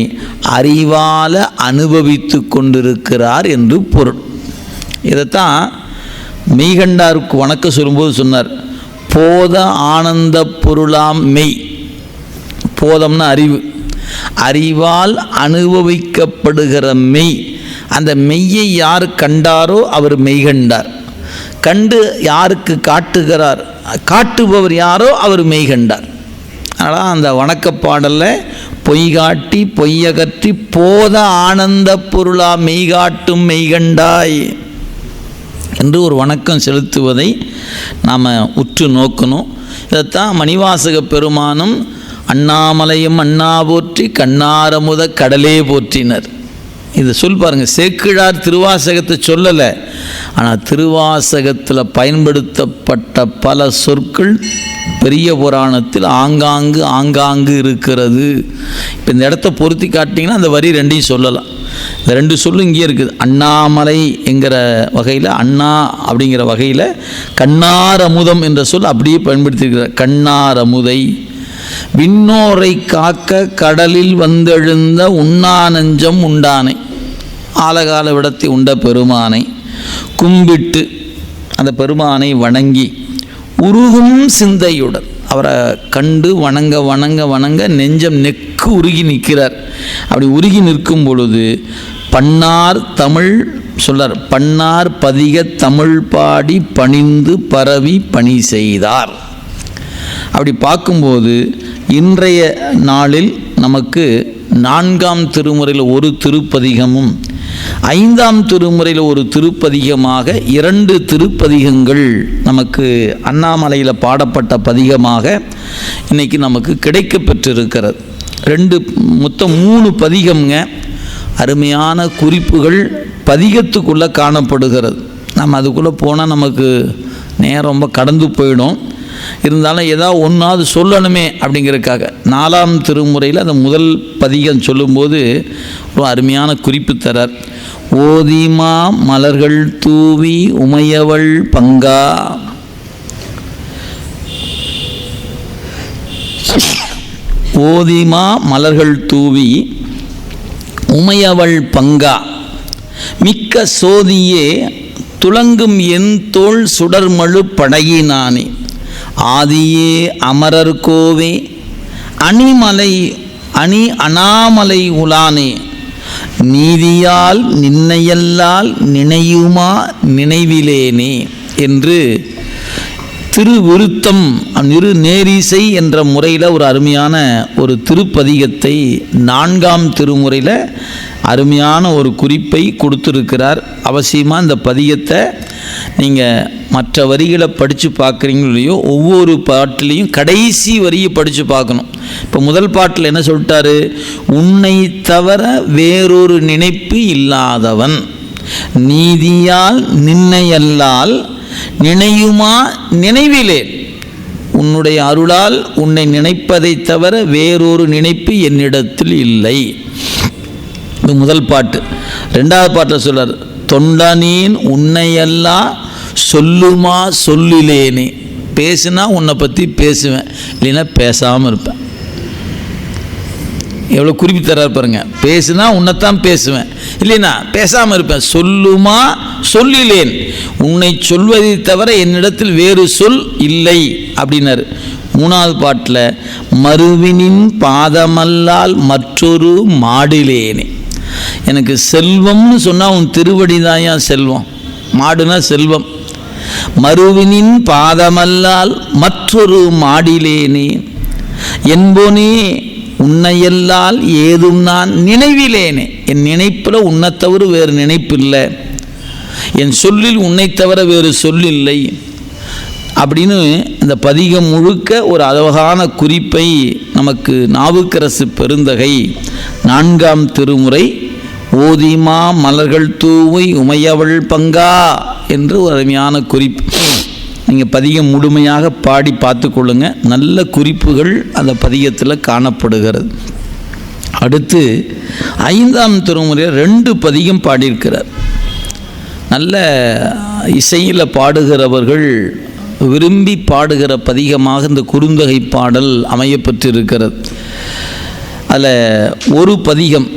அறிவால் அனுபவித்து கொண்டிருக்கிறார் என்று பொருள். இதைத்தான் மெய்கண்டாருக்கு வணக்கம் சொல்லும்போது சொன்னார், போத ஆனந்த பொருளாம் மெய். போதம்னா அறிவு. அறிவால் அனுபவிக்கப்படுகிற மெய். அந்த மெய்யை யார் கண்டாரோ அவர் மெய்கண்டார். கண்டு யாருக்கு காட்டுகிறார், காட்டுபவர் யாரோ அவர் மெய்கண்டார். அதனால் அந்த வணக்கப்பாடலில் பொய்காட்டி பொய்யகற்றி போத ஆனந்த பொருளா மெய்காட்டும் மெய்கண்டாய் என்று ஒரு வணக்கம் செலுத்துவதை நாம் உற்று நோக்கணும். இதைத்தான் மணிவாசக பெருமானும் அண்ணாமலையும் அண்ணா போற்றி கண்ணாரமுத கடலே போற்றினர். இது சொல் பாருங்கள். சேக்கிழார் திருவாசகத்தை சொல்லலை, ஆனால் திருவாசகத்தில் பயன்படுத்தப்பட்ட பல சொற்கள் பெரிய புராணத்தில் ஆங்காங்கு இருக்கிறது. இப்போ இந்த இடத்த பொருத்தி காட்டிங்கன்னா அந்த வரி ரெண்டையும் சொல்லலாம். இந்த 2 சொல்லும் இங்கே இருக்குது. அண்ணாமலை என்கிற வகையில், அண்ணா அப்படிங்கிற வகையில் கண்ணார் அமுதம் என்ற சொல் அப்படியே பயன்படுத்தியிருக்கிறார். கண்ணார் அமுதை. விண்ணோரை காக்க கடலில் வந்தெழுந்த உண்ணா நெஞ்சம் உண்டானை, ஆலகால விடத்தை உண்ட பெருமானை கும்பிட்டு அந்த பெருமானை வணங்கி உருகும் சிந்தையுடன் அவரை கண்டு வணங்க வணங்க வணங்க நெஞ்சம் நெக்கு உருகி நிற்கிறார். அப்படி உருகி நிற்கும் பொழுது பன்னார் தமிழ் சொல்லார், பன்னார் பதிக தமிழ் பாடி பணிந்து பரவி பணி செய்தார். அப்படி பார்க்கும்போது இன்றைய நாளில் நமக்கு 4ஆம் திருமுறையில் ஒரு திருப்பதிகமும் 5ஆம் திருமுறையில் ஒரு திருப்பதிகமாக 2 திருப்பதிகங்கள் நமக்கு அண்ணாமலையில் பாடப்பட்ட பதிகமாக இன்றைக்கி நமக்கு கிடைக்க பெற்றிருக்கிறது. மொத்தம் 3 பதிகம்ங்க. அருமையான குறிப்புகள் பதிகத்துக்குள்ளே காணப்படுகிறது. நம்ம அதுக்குள்ளே போனால் நமக்கு நேரம் ரொம்ப கடந்து போயிடும். இருந்தாலும் ஏதாவது ஒன்றாவது சொல்லணுமே அப்படிங்கிறதுக்காக 4ஆம் திருமுறையில் அந்த முதல் பதிகம் சொல்லும்போது ஒரு அருமையான குறிப்பு தரார். ஓதிமா மலர்கள் தூவி உமையவள் பங்கா, ஓதிமா மலர்கள் தூவி உமையவள் பங்கா, மிக்க சோதியே துளங்கும் என் தோள் சுடர்மழு படையினானே, ஆதியே அமரர் கோவே அணி அண்ணாமலை உலானே, நீதியால் நின்னையல்லால் நினையுமா நினைவிலேனே என்று திருவிருத்தம் நேரிசை என்ற முறையில் ஒரு அருமையான ஒரு திருப்பதிகத்தை 4ஆம் திருமுறையில் அருமையான ஒரு குறிப்பை கொடுத்துருக்கிறார். அவசியமாக இந்த பதிகத்தை நீங்கள் மற்ற வரிகளை படித்து பார்க்குறீங்களோ இல்லையோ, ஒவ்வொரு பாட்டிலையும் கடைசி வரியை படித்து பார்க்கணும். இப்போ முதல் பாட்டில் என்ன சொல்லிட்டாரு? உன்னை தவிர வேறொரு நினைப்பு இல்லாதவன், நீதியால் நின்னையல்லால் நினையுமா நினைவிலே, உன்னுடைய அருளால் உன்னை நினைப்பதை தவிர வேறொரு நினைப்பு என்னிடத்தில் இல்லை. இது முதல் பாட்டு. 2வது பாட்டில் சொல்றார், தொண்டனேன் உன்னையெல்லாம் சொல்லுமா சொல்லிலேனே, பேசுனா உன்னை பற்றி பேசுவேன், இல்லைன்னா பேசாமல் இருப்பேன். எவ்வளோ குறிப்பு தர்றார் பாருங்க. பேசுனா உன்னைத்தான் பேசுவேன், இல்லைன்னா பேசாமல் இருப்பேன். சொல்லுமா சொல்லிலேன், உன்னை சொல்வதை தவிர என்னிடத்தில் வேறு சொல் இல்லை அப்படின்னாரு. 3வது பாட்டில் மறுவினின் பாதமல்லால் மற்றொரு மாடிலேனே, எனக்கு செல்வம்னு சொன்னால் உன் திருவடிதாயா செல்வம், மாடுனா செல்வம். மறுவினின் பாதமல்லால் மற்றொரு மாடிலேனே, என்போனே உன்னையல்லால் ஏதும் நான் நினைவிலேனே, என் நினைப்பில் உன்னை தவிர வேறு நினைப்பில்லை, என் சொல்லில் உன்னை தவிர வேறு சொல்லில்லை அப்படின்னு இந்த பதிகம் முழுக்க ஒரு அழகான குறிப்பை நமக்கு நாவுக்கரசு பெருந்தகை 4ஆம் திருமுறை ஓதிமா மலர்கள் தூவி உமையவள் பங்கா என்று ஒரு அருமையான குறிப்பு. நீங்கள் பதிகம் முழுமையாக பாடி பார்த்து கொள்ளுங்க. நல்ல குறிப்புகள் அந்த பதிகத்தில் காணப்படுகிறது. அடுத்து 5ஆம் திருமுறையில் 2 பதிகம் பாடியிருக்கிறார். நல்ல இசையில் பாடுகிறவர்கள் விரும்பி பாடுகிற பதிகமாக இந்த குறுந்தொகை பாடல் அமையப்பட்டிருக்கிறது. அதில் ஒரு பதிகம்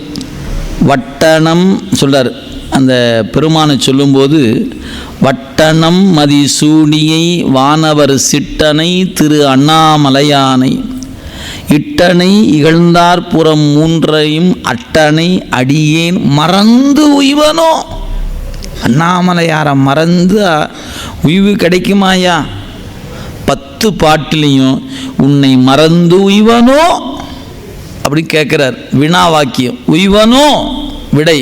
வட்டணம் சொல்றார். அந்த பெருமானை சொல்லும்போது, வட்டணம் மதி சூடியை வானவர் சிட்டனை திரு அண்ணாமலையானை, இட்டனை இகழ்ந்தார் புறம் 3ஐயும் அட்டனை அடியேன் மறந்து உய்வனோ. அண்ணாமலையாரை மறந்து உய்வு கிடைக்குமாயா? 10 பாட்டிலையும் உன்னை மறந்து உய்வனோ அப்படி கேட்குறார். வினா வாக்கியம். உய்வனோ விடை,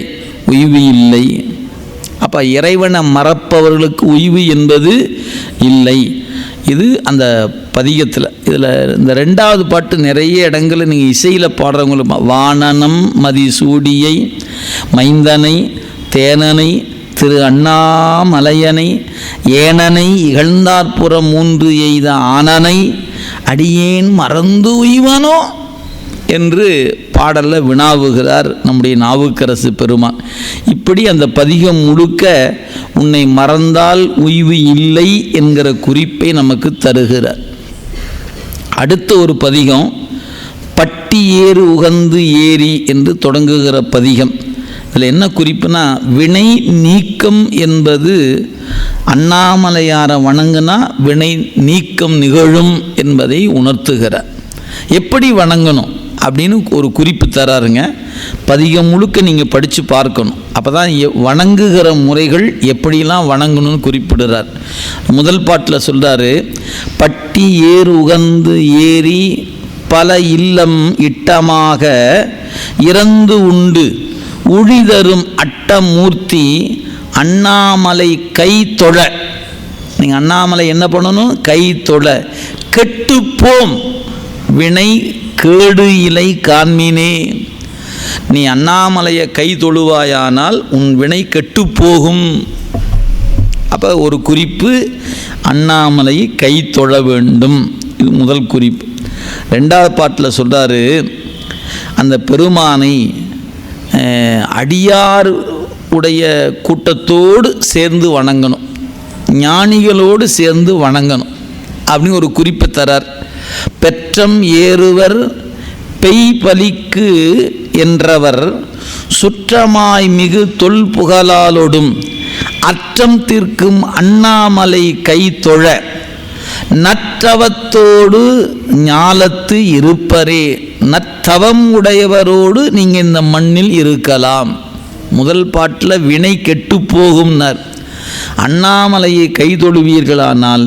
உய்வு இல்லை. அப்போ இறைவனை மறப்பவர்களுக்கு உய்வு என்பது இல்லை. இது அந்த பதிகத்தில். இதில் இந்த 2வது பாட்டு நிறைய இடங்களில் நீங்கள் இசையில் பாடுறவங்களுக்கு, வானனம் மதி சூடியை மைந்தனை தேனனை திரு அண்ணாமலையனை ஏனனை இகழ்ந்தார்புறம் 3 எய்த ஆனனை அடியேன் மறந்து உய்வனோ என்று பாடலில் வினாவுகிறார் நம்முடைய நாவுக்கரசு பெருமான். இப்படி அந்த பதிகம் முழுக்க உன்னை மறந்தால் உய்வு இல்லை என்கிற குறிப்பை நமக்கு தருகிறார். அடுத்த ஒரு பதிகம் பட்டி ஏறு உகந்து ஏரி என்று தொடங்குகிற பதிகம். இதில் என்ன குறிப்புனா, வினை நீக்கம் என்பது அண்ணாமலையாரை வணங்குனா வினை நீக்கம் நிகழும் என்பதை உணர்த்துகிறார். எப்படி வணங்கணும் அப்படின்னு ஒரு குறிப்பு தராருங்க. பதிகம் முழுக்க நீங்கள் படித்து பார்க்கணும். அப்போ தான் வணங்குகிற முறைகள் எப்படிலாம் வணங்கணும்னு குறிப்பிடுறார். முதல் பாட்டில் சொல்கிறாரு, பட்டி ஏறு உகந்து ஏரி பல இல்லம் இட்டமாக இறந்து உண்டு உழிதரும் அட்டமூர்த்தி அண்ணாமலை கை தொழ. நீங்கள் அண்ணாமலை என்ன பண்ணணும்? கை தொழ. கெட்டுப்போம் வினை கேடு இலை காண்மினே. நீ அண்ணாமலையை கை தொழுவாயானால் உன் வினை கெட்டுப்போகும். அப்போ ஒரு குறிப்பு, அண்ணாமலையை கை தொழ வேண்டும். இது முதல் குறிப்பு. ரெண்டாவது பாட்டில் சொல்கிறாரு, அந்த பெருமானை அடியார் உடைய கூட்டத்தோடு சேர்ந்து வணங்கணும், ஞானிகளோடு சேர்ந்து வணங்கணும் அப்படின்னு ஒரு குறிப்பை தரார். பெற்றம் ஏறுவர் பெய்பலிக்கு என்றவர் சுற்றமாய் மிகு தொல்புகழாலோடும் அற்றம் தீர்க்கும் அண்ணாமலை கை தொழ நற்றவத்தோடு ஞாலத்து இருப்பரே. நற்றவம் உடையவரோடு நீங்கள் இந்த மண்ணில் இருக்கலாம். முதல் பாட்டில் வினை கெட்டு போகும்னர். அண்ணாமலையை கைதொழுவீர்களானால்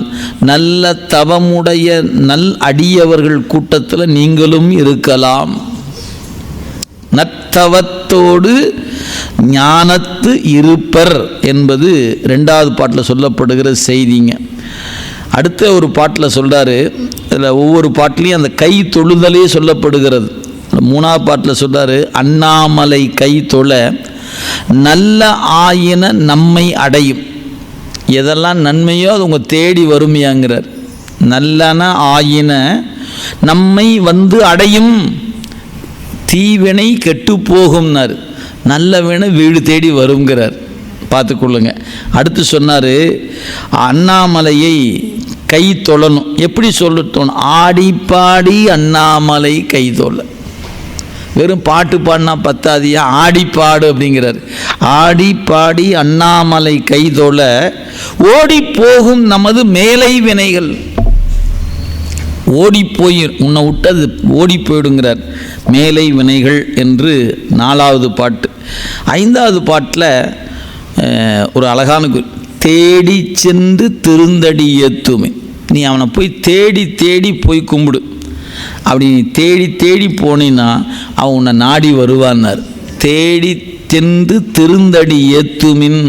நல்ல தவமுடைய நல் அடியவர்கள் கூட்டத்தில் நீங்களும் இருக்கலாம். நற்றவத்தோடு ஞானத்து இருப்பர் என்பது ரெண்டாவது பாட்டில் சொல்லப்படுகிற செய்திங்க. அடுத்த ஒரு பாட்டில் சொல்கிறாரு, இதில் ஒவ்வொரு பாட்டிலையும் அந்த கை தொழுதலே சொல்லப்படுகிறது. மூணாவது பாட்டில் சொல்கிறாரு, அண்ணாமலை கை தொழ நல்ல ஆயின நம்மை அடையும். எதெல்லாம் நன்மையோ அது உங்கள் தேடி வருமையாங்கிறார். நல்லன ஆயின நம்மை வந்து அடையும். தீவினை கெட்டு போகும்னார். நல்ல வினை வீடு தேடி வருங்கிறார். பார்த்துக்கொள்ளுங்க. அடுத்து சொன்னார், அண்ணாமலையை கை தொழணும். எப்படி சொல்லட்டும்? ஆடி பாடி அண்ணாமலை கை தொழ. வெறும் பாட்டு பாடினா பத்தாதியா, ஆடி பாடு அப்படிங்கிறார். ஆடி பாடி அண்ணாமலை கை தொழ ஓடி போகும் நமது மேலை வினைகள். ஓடி போய் உன்னை விட்டது ஓடி போயிடுங்கிறார். மேலை வினைகள் என்று நாலாவது பாட்டு. ஐந்தாவது பாட்டில் ஒரு அழகான தேடி சென்று திருந்தடி ஏத்துமே. நீ அவனை போய் தேடி தேடி போய் கும்பிடு. அப்படி நீ தேடி தேடி போனீன்னா அவன் உன்னை நாடி வருவான்னார். தேடி சென்று திருந்தடி ஏத்துமின்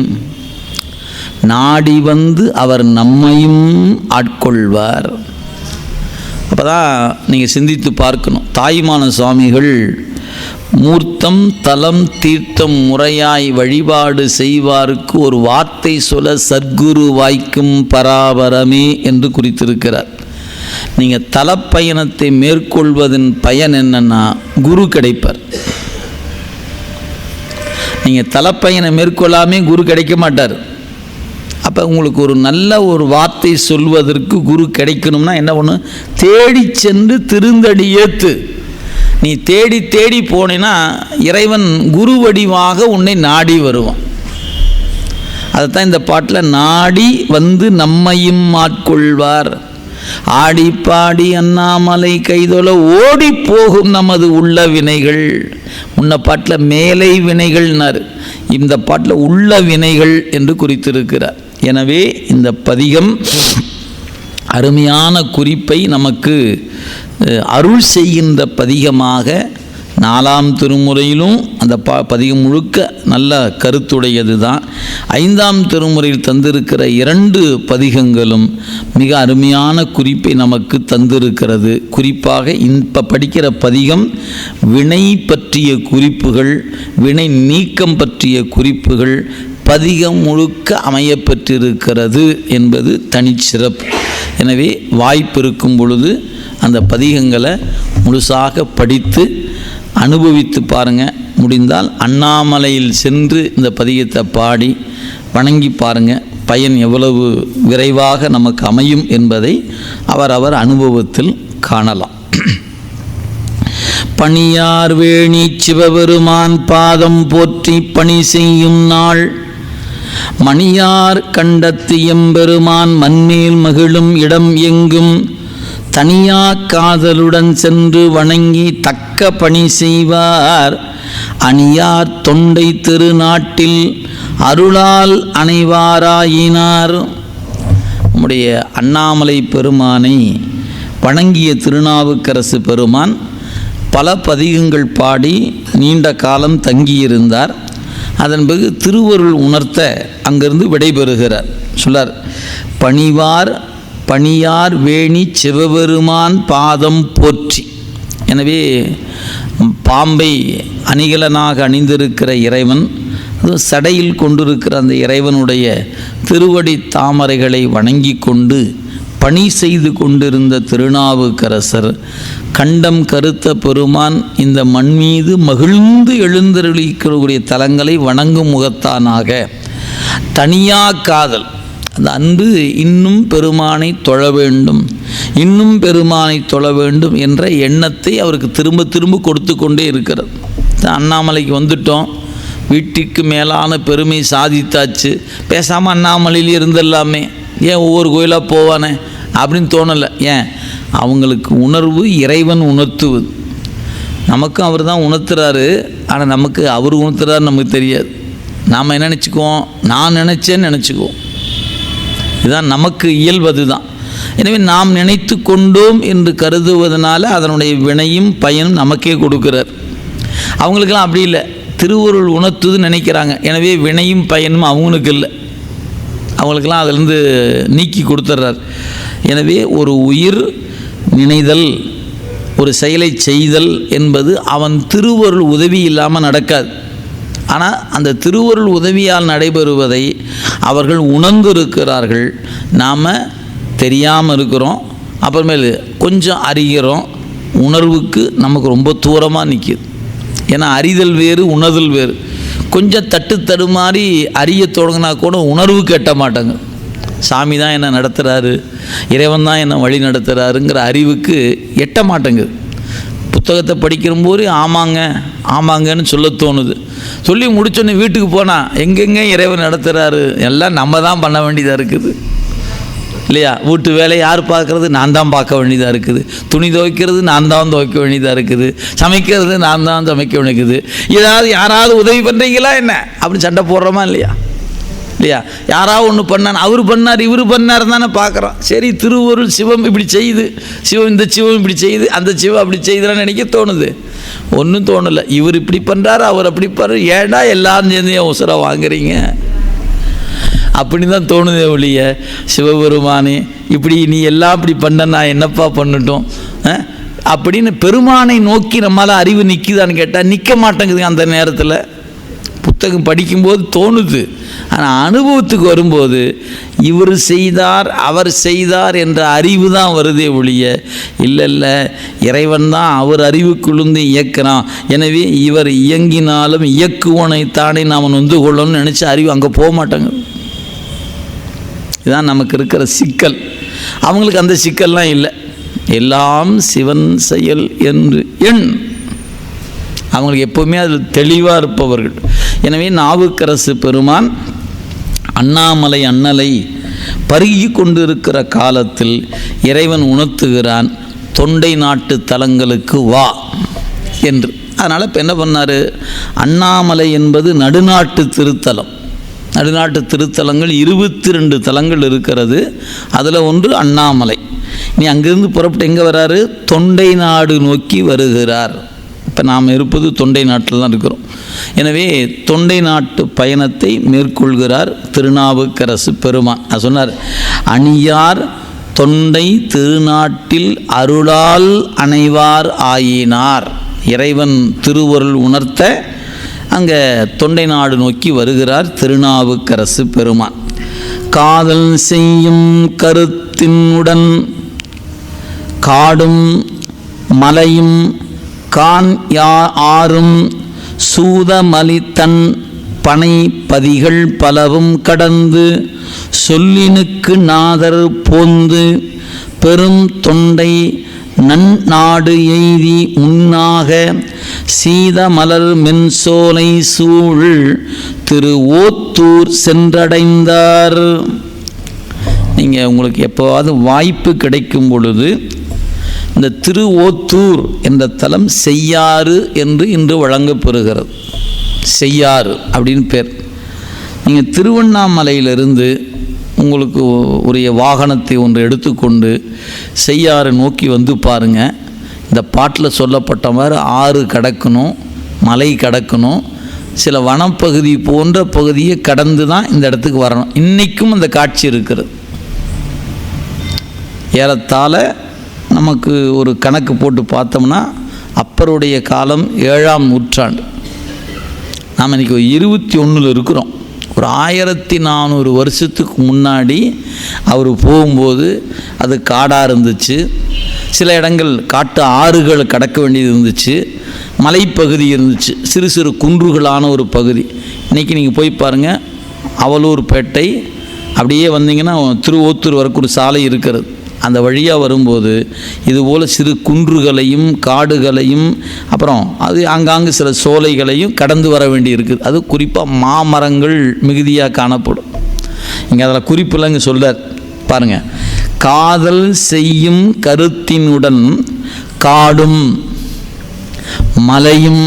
நாடி வந்து அவர் நம்மையும் ஆட்கொள்வார். அப்போ தான் நீங்கள் சிந்தித்து பார்க்கணும். தாயுமான சுவாமிகள் மூர்த்தம் தலம் தீர்த்தம் முறையாய் வழிபாடு செய்வாருக்கு ஒரு வார்த்தை சொல்ல சத்குரு வாய்க்கும் பராபரமே என்று குறித்திருக்கிறார். நீங்கள் தலப்பயணத்தை மேற்கொள்வதன் பயன் என்னன்னா, குரு கிடைப்பார். நீங்கள் தலப்பயணம் மேற்கொள்ளாமே குரு கிடைக்க மாட்டார். அப்போ உங்களுக்கு ஒரு நல்ல ஒரு வார்த்தை சொல்வதற்கு குரு கிடைக்கணும்னா என்ன ஒன்று? தேடி சென்று திருந்தடி ஏத்து. நீ தேடி தேடி போனேன்னா இறைவன் குரு வடிவாக உன்னை நாடி வருவான். அதைத்தான் இந்த பாட்டில் நாடி வந்து நம்மையும் ஆட்கொள்வார். ஆடி பாடி அண்ணாமலை கைதொல ஓடி போகும் நமது உள்ள வினைகள். முன்ன பாட்டில் மேலை வினைகள்னார், இந்த பாட்டில் உள்ள வினைகள் என்று குறித்திருக்கிறார். எனவே இந்த பதிகம் அருமையான குறிப்பை நமக்கு அருள் செய்கின்ற பதிகமாக நாலாம் திருமுறையிலும் அந்த பதிகம் முழுக்க நல்ல கருத்துடையது தான். ஐந்தாம் திருமுறையில் தந்திருக்கிற 2 பதிகங்களும் மிக அருமையான குறிப்பை நமக்கு தந்திருக்கிறது. குறிப்பாக இப்போ படிக்கிற பதிகம் வினை பற்றிய குறிப்புகள், வினை நீக்கம் பற்றிய குறிப்புகள் பதிகம் முழுக்க அமையப்பெற்றிருக்கிறது என்பது தனிச்சிறப்பு. எனவே வாய்ப்பு இருக்கும் பொழுது அந்த பதிகங்களை முழுசாக படித்து அனுபவித்து பாருங்கள். முடிந்தால் அண்ணாமலையில் சென்று இந்த பதிகத்தை பாடி வணங்கி பாருங்கள். பயன் எவ்வளவு விரைவாக நமக்கு அமையும் என்பதை அவரவர் அனுபவத்தில் காணலாம். பணியார் வேணி சிவபெருமான் பாதம் போற்றி பணி செய்யும் நாள் மணியார் கண்டத்து எம்பெருமான் மண்மேல் மகிழும் இடம் எங்கும் தனியா காதலுடன் சென்று வணங்கி தக்க பணி செய்வார் அணியார் தொண்டை திருநாட்டில் அருளால் அணைவாராயினார். நம்முடைய அண்ணாமலை பெருமானை வணங்கிய திருநாவுக்கரசு பெருமான் பல பதிகங்கள் பாடி நீண்ட காலம் தங்கியிருந்தார். அதன் பிறகு திருவருள் உணர்த்த அங்கிருந்து விடைபெறுகிறார். சொல்லார், பணியார் வேணி சிவபெருமான் பாதம் போற்றி. எனவே பாம்பை அணிகலனாக அணிந்திருக்கிற இறைவன், சடையில் கொண்டிருக்கிற அந்த இறைவனுடைய திருவடி தாமரைகளை வணங்கி கொண்டு பணி செய்து கொண்டிருந்த திருநாவுக்கரசர் கண்டம் கருத்த பெருமான் இந்த மண் மீது மகிழ்ந்து எழுந்தருளிக்கக்கூடிய தலங்களை வணங்கும் முகத்தானாக தனியா காதல், அந்த அன்பு இன்னும் பெருமானை தொழ வேண்டும், இன்னும் பெருமானை தொழ வேண்டும் என்ற எண்ணத்தை அவருக்கு திரும்ப திரும்ப கொடுத்து கொண்டே இருக்கிறது. அண்ணாமலைக்கு வந்துட்டோம், வீட்டுக்கு மேலான பெருமை சாதித்தாச்சு, பேசாமல் அண்ணாமலையிலே இருந்துடலாமே, ஏன் ஒவ்வொரு கோயிலாக போவானே அப்படின்னு தோணலை. ஏன்? அவங்களுக்கு உணர்வு இறைவன் உணர்த்துவது. நமக்கும் அவர் தான் உணர்த்துறாரு, ஆனால் நமக்கு அவர் உணர்த்துறாரு நமக்கு தெரியாது. நாம் என்ன நினச்சிக்குவோம்? நான் நினச்சேன்னு நினச்சிக்குவோம். இதுதான் நமக்கு இயல்பது தான். எனவே நாம் நினைத்து கொண்டோம் என்று கருதுவதனால அதனுடைய வினையும் பயனும் நமக்கே கொடுக்கிறார். அவங்களுக்கெல்லாம் அப்படி இல்லை, திருவருள் உணர்த்துது நினைக்கிறாங்க. எனவே வினையும் பயனும் அவங்களுக்கு இல்லை, அவங்களுக்கெல்லாம் அதிலிருந்து நீக்கி கொடுத்துட்றார். எனவே ஒரு உயிர் நினைதல், ஒரு செயலை செய்தல் என்பது அவன் திருவருள் உதவி இல்லாமல் நடக்காது. ஆனால் அந்த திருவருள் உதவியால் நடைபெறுவதை அவர்கள் உணர்ந்திருக்கிறார்கள். நாம் தெரியாமல் இருக்கிறோம், அப்புறமேலு கொஞ்சம் அறிகிறோம். உணர்வுக்கு நமக்கு ரொம்ப தூரமாக நிற்கிது. ஏன்னா அறிதல் வேறு, உணர்தல் வேறு. கொஞ்சம் தட்டு தடுமாறி அறிய தொடங்கினா கூட உணர்வுக்கு எட்ட மாட்டாங்க. சாமி தான் என்னை நடத்துகிறாரு, இறைவன் தான் என்னை வழி நடத்துகிறாருங்கிற அறிவுக்கு எட்ட மாட்டேங்குது. புத்தகத்தை படிக்கும்போது ஆமாங்கன்னு சொல்ல தோணுது. சொல்லி முடிச்சோன்னே வீட்டுக்கு போனால் எங்கெங்கே இறைவன் நடத்துகிறாரு, எல்லாம் நம்ம தான் பண்ண வேண்டியதாக இருக்குது இல்லையா? வீட்டு வேலையை யார் பார்க்குறது? நான் தான் பார்க்க வேண்டியதாக இருக்குது. துணி துவைக்கிறது நான் தான் துவைக்க வேண்டியதாக இருக்குது. சமைக்கிறது நான் தான் சமைக்க வேண்டியது. ஏதாவது யாராவது உதவி பண்ணுறீங்களா என்ன அப்படி சண்டை போடுறோமா இல்லையா? யாராவது ஒன்று பண்ணான், அவர் பண்ணார் இவர் பண்ணார் தானே பார்க்குறோம். சரி, திருவருள் சிவம் இப்படி செய்யுது, இந்த சிவம் இப்படி செய்யுது, அந்த சிவம் அப்படி செய்யுதுன்னு நினைக்க தோணுது. ஒன்றும் தோணலை. இவர் இப்படி பண்ணுறாரு, அவர் அப்படி பண்ணுறாரு, ஏடா எல்லாரும் சேர்ந்து என் உசுரை வாங்குறீங்க அப்படி தான் தோணுதே ஒழிய, சிவபெருமானே இப்படி நீ எல்லாம் இப்படி பண்ண நான் என்னப்பா பண்ணட்டும் அப்படின்னு பெருமானை நோக்கி நம்மளால் அறிவு நிற்குதான்னு கேட்டால் நிற்க மாட்டேங்குது. அந்த நேரத்தில் புத்தகம் படிக்கும்போது தோணுது, ஆனால் அனுபவத்துக்கு வரும்போது இவர் செய்தார் அவர் செய்தார் என்ற அறிவு தான் வருதே ஒழிய, இல்லை இறைவன் தான் அவர் அறிவுக்குழுந்து இயக்கிறான், எனவே இவர் இயங்கினாலும் இயக்குவனை தானே நாம் நொந்து கொள்ளணும்னு நினச்சி அறிவு அங்கே போக மாட்டாங்க. இதுதான் நமக்கு இருக்கிற சிக்கல். அவங்களுக்கு அந்த சிக்கல்லாம் இல்லை. எல்லாம் சிவன் செயல் என்று அவங்களுக்கு எப்போவுமே அதில் தெளிவாக இருப்பவர்கள். எனவே நாவுக்கரசு பெருமான் அண்ணாமலை அண்ணலை பருகி கொண்டிருக்கிற காலத்தில் இறைவன் உணர்த்துகிறான், தொண்டை நாட்டு தலங்களுக்கு வா என்று. அதனால் இப்போ என்ன பண்ணார்? அண்ணாமலை என்பது நடுநாட்டு திருத்தலம். நடுநாட்டு திருத்தலங்கள் 22 தலங்கள் இருக்கிறது. அதில் ஒன்று அண்ணாமலை. நீ அங்கிருந்து புறப்பட்டு எங்கே வராரு? தொண்டை நாடு நோக்கி வருகிறார். இப்போ நாம் இருப்பது தொண்டை நாட்டில் தான் இருக்கிறோம். எனவே தொண்டை நாட்டு பயணத்தை மேற்கொள்கிறார் திருநாவுக்கரசு பெருமான். அது சொன்னார், அணியார் தொண்டை திருநாட்டில் அருளால் அணைவார் ஆயினார். இறைவன் திருவருள் உணர்த்த அங்கே தொண்டை நாடு நோக்கி வருகிறார் திருநாவுக்கரசு பெருமான். காதல் செய்யும் கருத்தினுடன் காடும் மலையும் கான் ஆறும் சூதமலித்தன் பனை பதிகள் பலவும் கடந்து சொல்லினுக்கு நாதர் போந்து பெரும் தொண்டை நன்னாடு எய்தி முன்னாக சீத மலர் மென்சோலை சூழ் திரு ஓத்தூர் சென்றடைந்தார். நீங்கள் உங்களுக்கு எப்போவாவது வாய்ப்பு கிடைக்கும் பொழுது இந்த திரு ஓத்தூர் என்ற தலம் செய்யாறு என்று இன்று வழங்கப்பெறுகிறது. செய்யாறு அப்படின்னு பேர். நீங்கள் திருவண்ணாமலையிலிருந்து உங்களுக்கு உரிய வாகனத்தை ஒன்று எடுத்துக்கொண்டு செய்யாறு நோக்கி வந்து பாருங்கள். இந்த பாட்டில் சொல்லப்பட்ட மாதிரி ஆறு கடக்கணும், மலை கடக்கணும், சில வனப்பகுதி போன்ற பகுதியை கடந்து தான் இந்த இடத்துக்கு வரணும். இன்றைக்கும் அந்த காட்சி இருக்கிறது. ஏறத்தாழ நமக்கு ஒரு கணக்கு போட்டு பார்த்தோம்னா அப்பருடைய காலம் 7ஆம் நூற்றாண்டு. நாம் இன்றைக்கி 21 இருக்கிறோம். ஒரு 1400 வருஷத்துக்கு முன்னாடி அவர் போகும்போது அது காடாக இருந்துச்சு. சில இடங்கள் காட்டு ஆறுகள் கடக்க வேண்டியது இருந்துச்சு, மலைப்பகுதி இருந்துச்சு, சிறு சிறு குன்றுகளான ஒரு பகுதி. இன்றைக்கி நீங்கள் போய் பாருங்கள், அவலூர்பேட்டை அப்படியே வந்தீங்கன்னா திருவோத்தூர் வரைக்கும் ஒரு சாலை இருக்கிறது. அந்த வழியாக வரும்போது இதுபோல் சிறு குன்றுகளையும் காடுகளையும் அப்புறம் அது ஆங்காங்கு சில சோலைகளையும் கடந்து வர வேண்டி இருக்குது. அது குறிப்பாக மாமரங்கள் மிகுதியாக காணப்படும். இங்கே அதில் குறிப்பில் இங்கே சொல்கிறார் பாருங்கள். காதல் செய்யும் கருத்தினுடன் காடும் மலையும்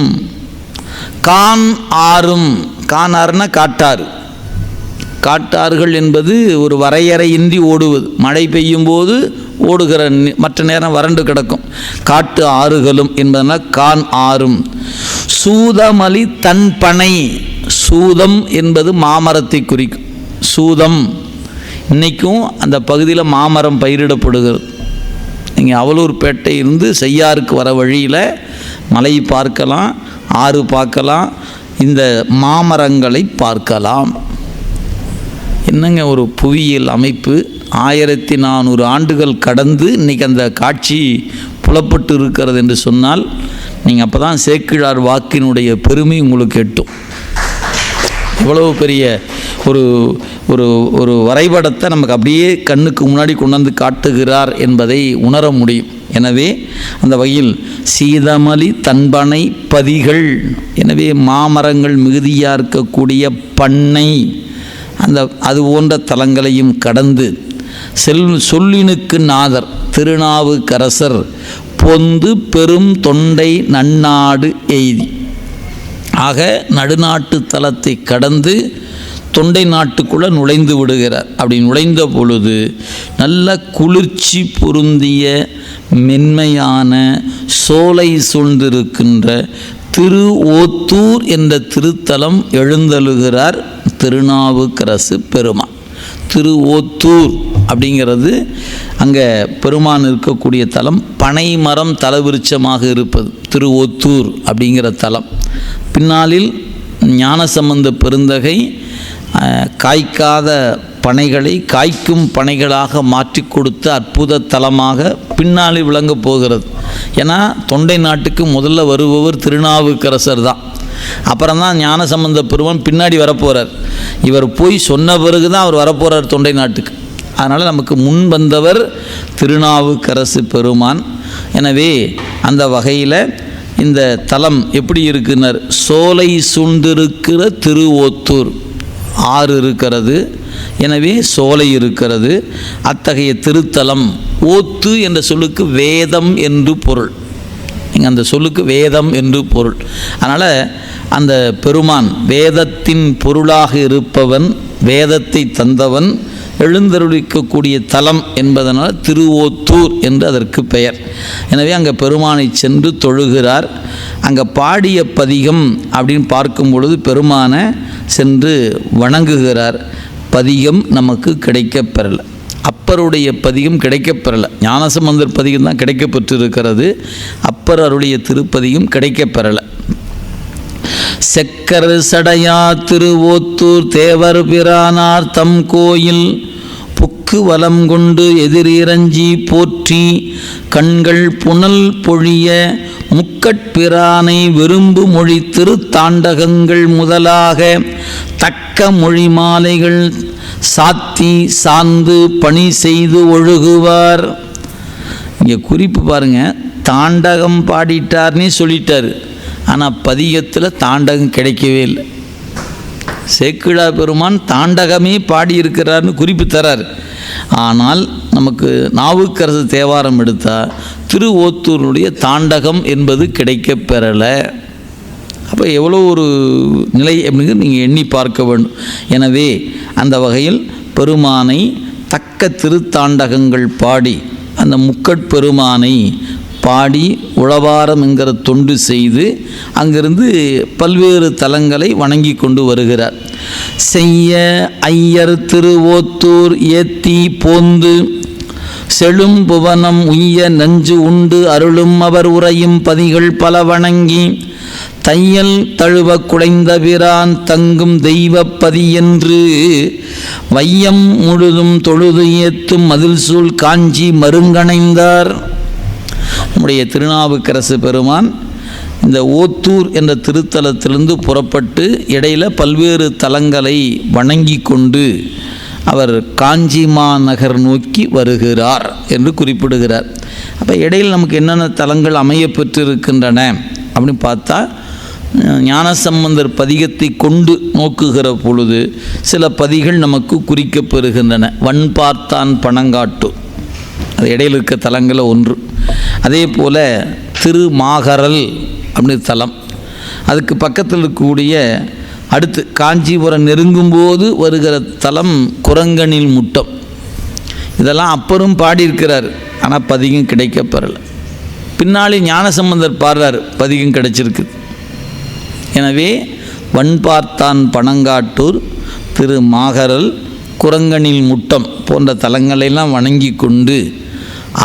கான் ஆறும். கான் ஆறுனா காட்டாறு. காட்டாறுகள் என்பது ஒரு வரையறையின்றி ஓடுவது. மழை பெய்யும் போது ஓடுகிற, மற்ற நேரம் வறண்டு கிடக்கும். காட்டு ஆறுகளும் என்பதனால் கான் ஆறும். சூதமலி தன்பனை. சூதம் என்பது மாமரத்தை குறிக்கும். சூதம் இன்றைக்கும் அந்த பகுதியில் மாமரம் பயிரிடப்படுகிறது. நீங்கள் அவலூர்பேட்டை இருந்து செய்யாருக்கு வர வழியில் மலை பார்க்கலாம், ஆறு பார்க்கலாம், இந்த மாமரங்களை பார்க்கலாம். என்னங்க ஒரு புவியியல் அமைப்பு! 1400 ஆண்டுகள் கடந்து இன்றைக்கி அந்த காட்சி புலப்பட்டு இருக்கிறது என்று சொன்னால் நீங்கள் அப்போ தான் சேக்கிழார் வாக்கினுடைய பெருமை உங்களுக்கு எட்டும். இவ்வளவு பெரிய ஒரு ஒரு ஒரு வரைபடத்தை நமக்கு அப்படியே கண்ணுக்கு முன்னாடி கொண்டு வந்து காட்டுகிறார் என்பதை உணர முடியும். எனவே அந்த வகையில் சீதமலி தன்பனை பதிகள். எனவே மாமரங்கள் மிகுதியாக இருக்கக்கூடிய பண்ணை, அந்த அது போன்ற தலங்களையும் கடந்து சொல்லினுக்கு நாதர் திருநாவுக்கரசர் பொந்து பெரும் தொண்டை நன்னாடு எய்தி. ஆக நடுநாட்டு தலத்தை கடந்து தொண்டை நாட்டுக்குள்ளே நுழைந்து விடுகிறார். அப்படி நுழைந்த பொழுது நல்ல குளிர்ச்சி பொருந்திய மென்மையான சோலை சூழ்ந்திருக்கின்ற திரு ஓத்தூர் என்ற திருத்தலம் எழுந்தழுகிறார் திருநாவுக்கரசு பெருமான். திரு ஓத்தூர் அப்படிங்கிறது அங்கே பெருமான் இருக்கக்கூடிய தலம். பனை மரம் தலவிருட்சமாக இருப்பது திரு ஓத்தூர் அப்படிங்கிற தலம். பின்னாளில் ஞானசம்பந்த பெருந்தகை காய்க்காத பனைகளை காய்க்கும் பனைகளாக மாற்றி கொடுத்த அற்புத தலமாக பின்னாளில் விளங்கப் போகிறது. ஏன்னா தொண்டை நாட்டுக்கு முதல்ல வருபவர் திருநாவுக்கரசர் தான். அப்புறம்தான் ஞானசம்பந்த பெருமான் பின்னாடி வரப்போகிறார். இவர் போய் சொன்ன பிறகு தான் அவர் வரப்போகிறார் தொண்டை நாட்டுக்கு. அதனால் நமக்கு முன் வந்தவர் திருநாவுக்கரசு பெருமான். எனவே அந்த வகையில் இந்த தலம் எப்படி இருக்குனர், சோலை சூழ்ந்திருக்கிற திரு ஓத்தூர். ஆறு இருக்கிறது, எனவே சோலை இருக்கிறது. அத்தகைய திருத்தலம். ஓத்து என்ற சொல்லுக்கு வேதம் என்று பொருள். இங்கே அந்த சொல்லுக்கு வேதம் என்று பொருள். அதனால் அந்த பெருமான் வேதத்தின் பொருளாக இருப்பவன், வேதத்தை தந்தவன், எழுந்தருளிக்கக்கூடிய தலம் என்பதனால் திருவோத்தூர் என்று அதற்கு பெயர். எனவே அங்கே பெருமானை சென்று தொழுகிறார். அங்கே பாடிய பதிகம் அப்படின்னு பார்க்கும் பொழுது பெருமானை சென்று வணங்குகிறார். பதிகம் நமக்கு கிடைக்கப்பெறலை. அப்பருடைய பதிகம் கிடைக்கப்பெறலை. ஞானசம்பந்தர் பதிகம் தான் கிடைக்கப்பெற்றிருக்கிறது. அப்பர் அருடைய திருப்பதிகம் கிடைக்கப்பெறலை. செக்கர் சடையா திருவோத்தூர் தேவர் பிரானார் தம் கோயில் புக்கு வலம் கொண்டு எதிரிரஞ்சி போற்றி கண்கள் புனல் பொழிய முக்கட்பிரானை விரும்பு மொழி திருத்தாண்டகங்கள் முதலாக தக்க மொழி மாலைகள் சாத்தி சார்ந்து பணி செய்து ஒழுகுவார். இங்கே குறிப்பு பாருங்கள், தாண்டகம் பாடிட்டார்னே சொல்லிட்டார். ஆனால் பதிகத்தில் தாண்டகம் கிடைக்கவே இல்லை. சேக்கிழா பெருமான் தாண்டகமே பாடியிருக்கிறார்னு குறிப்பு தரார். ஆனால் நமக்கு நாவுக்கரசு தேவாரம் எடுத்தால் திருவோத்தூருடைய தாண்டகம் என்பது கிடைக்க பெறலை. அப்போ எவ்வளோ ஒரு நிலை அப்படிங்கிறது நீங்கள் எண்ணி பார்க்க வேண்டும். எனவே அந்த வகையில் பெருமானை தக்க திருத்தாண்டகங்கள் பாடி அந்த முக்கட்பெருமானை பாடி உளவாரம் என்கிற தொண்டு செய்து அங்கிருந்து பல்வேறு தலங்களை வணங்கி கொண்டு வருகிறார். செய்ய ஐயர் திருவோத்தூர் ஏத்தி போந்து செழும் புவனம் உய்ய நஞ்சு உண்டு அருளும் அவர் உரையும் பதிகள் பல வணங்கி தையல் தழுவ குடைந்த பிரான் தங்கும் தெய்வப்பதி என்று வையம் முழுதும் தொழுது ஏத்தும் மதில் சூழ் காஞ்சி மருங்கணைந்தார். நம்முடைய திருநாவுக்கரசு பெருமான் இந்த ஓத்தூர் என்ற திருத்தலத்திலிருந்து புறப்பட்டு இடையில் பல்வேறு தலங்களை வணங்கி கொண்டு அவர் காஞ்சி மாநகர் நோக்கி வருகிறார் என்று குறிப்பிடுகிறார். அப்போ இடையில் நமக்கு என்னென்ன தலங்கள் அமைய பெற்றிருக்கின்றன அப்படின்னு பார்த்தா, ஞானசம்பந்தர் பதிகத்தை கொண்டு நோக்குகிற பொழுது சில பதிகள் நமக்கு குறிக்கப்பெறுகின்றன. வன்பார்த்தான் பனங்காட்டு, அது இடையில் இருக்க தலங்களில் ஒன்று. அதே போல் திருமாகரல் அப்படின்னு தலம், அதுக்கு பக்கத்தில் இருக்கக்கூடிய அடுத்து காஞ்சிபுரம் நெருங்கும்போது வருகிற தலம் குரங்கனில் முட்டம். இதெல்லாம் அப்பரும் பாடியிருக்கிறார், ஆனால் பதிகம் கிடைக்கப்பெறலை. பின்னாலே ஞானசம்பந்தர் பாடுறார், பதிகம் கிடைச்சிருக்கு. எனவே வன்பார்த்தான் பனங்காட்டூர், திருமாகரல், குரங்கனில் முட்டம் போன்ற தலங்களெல்லாம் வணங்கி கொண்டு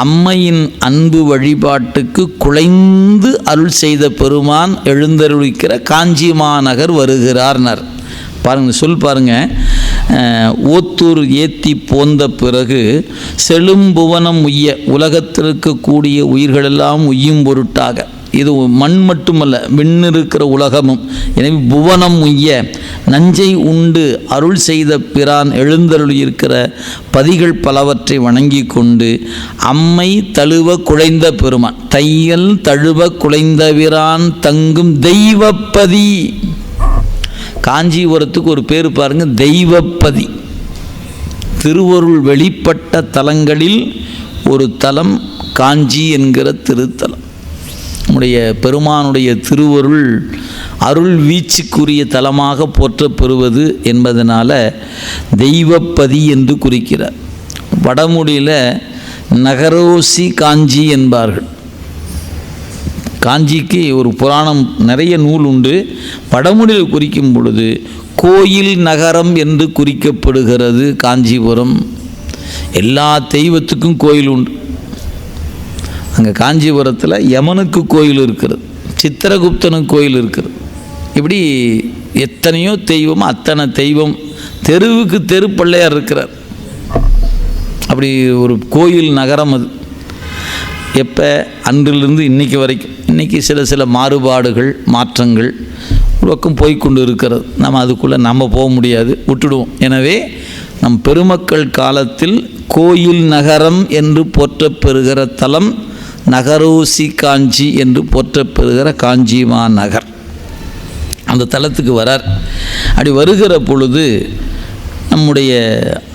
அம்மையின் அன்பு வழிபாட்டுக்கு குலைந்து அருள் செய்த பெருமான் எழுந்தருளிக்கிற காஞ்சி மாநகர் வருகிறார்னர். பாருங்கள், சொல் பாருங்கள். ஓத்தூர் ஏத்தி போந்த பிறகு செழும்புவனம் உய்ய, உலகத்தில் இருக்கக்கூடிய உயிர்களெல்லாம் உய்யும் பொருட்டாக, இது மண் மட்டுமல்ல விண்ணிருக்கிற உலகமும், எனவே புவனம் உய்ய நஞ்சை உண்டு அருள் செய்த பிரான் எழுந்தருளியிருக்கிற பதிகள் பலவற்றை வணங்கி கொண்டு அம்மை தழுவ குழைந்த பெருமான், தையல் தழுவ குழைந்த பிரான் தங்கும் தெய்வப்பதி. காஞ்சிபுரத்துக்கு ஒரு பேர் பாருங்கள், தெய்வப்பதி. திருவருள் வெளிப்பட்ட தலங்களில் ஒரு தலம் காஞ்சி என்கிற திருத்தலம். நம்முடைய பெருமானுடைய திருவருள் அருள் வீச்சுக்குரிய தலமாக போற்றப்பெறுவது என்பதனால தெய்வப்பதி என்று குறிக்கிறார். வடமொழியில் நகரோசி காஞ்சி என்பார்கள். காஞ்சிக்கு ஒரு புராணம், நிறைய நூல் உண்டு. வடமொழியில் குறிக்கும் பொழுது கோயில் நகரம் என்று குறிக்கப்படுகிறது காஞ்சிபுரம். எல்லா தெய்வத்துக்கும் கோயில் உண்டு. அங்கே காஞ்சிபுரத்தில் யமனுக்கு கோயில் இருக்கிறது, சித்திரகுப்தனுக்கு கோயில் இருக்கிறது. இப்படி எத்தனையோ தெய்வம், அத்தனை தெய்வம், தெருவுக்கு தெரு பிள்ளையார் இருக்கிறார். அப்படி ஒரு கோயில் நகரம் அது. எப்போ அன்றிலிருந்து இன்றைக்கி வரைக்கும், இன்றைக்கி சில மாறுபாடுகள் மாற்றங்கள் உலகம் போய்கொண்டு இருக்கிறது. நம்ம அதுக்குள்ளே நம்ம போக முடியாது, விட்டுடுவோம். எனவே நம் பெருமக்கள் காலத்தில் கோயில் நகரம் என்று போற்றப்பெறுகிற தலம் நகரோசி காஞ்சி என்று போற்றப்பெறுகிற காஞ்சி மாநகர். அந்த தலத்துக்கு வரார். அப்படி வருகிற பொழுது நம்முடைய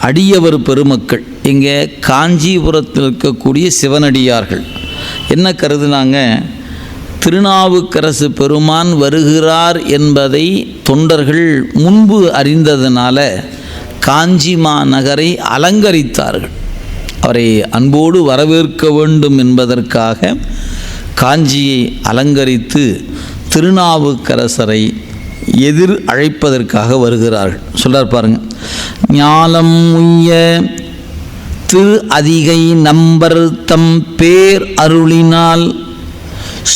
அடியவர் பெருமக்கள், இங்கே காஞ்சிபுரத்தில் இருக்கக்கூடிய சிவனடியார்கள் என்ன கருதுனாங்க, திருநாவுக்கரசு பெருமான் வருகிறார் என்பதை தொண்டர்கள் முன்பு அறிந்ததனால காஞ்சி மாநகரை அலங்கரித்தார்கள். அவரை அன்போடு வரவேற்க வேண்டும் என்பதற்காக காஞ்சியை அலங்கரித்து திருநாவுக்கரசரை எதிர் அழைப்பதற்காக வருகிறார்கள். சொல்றார் பாருங்க, ஞாலம் உய்ய திரு அதிகை நம்பர் தம் பேர் அருளினால்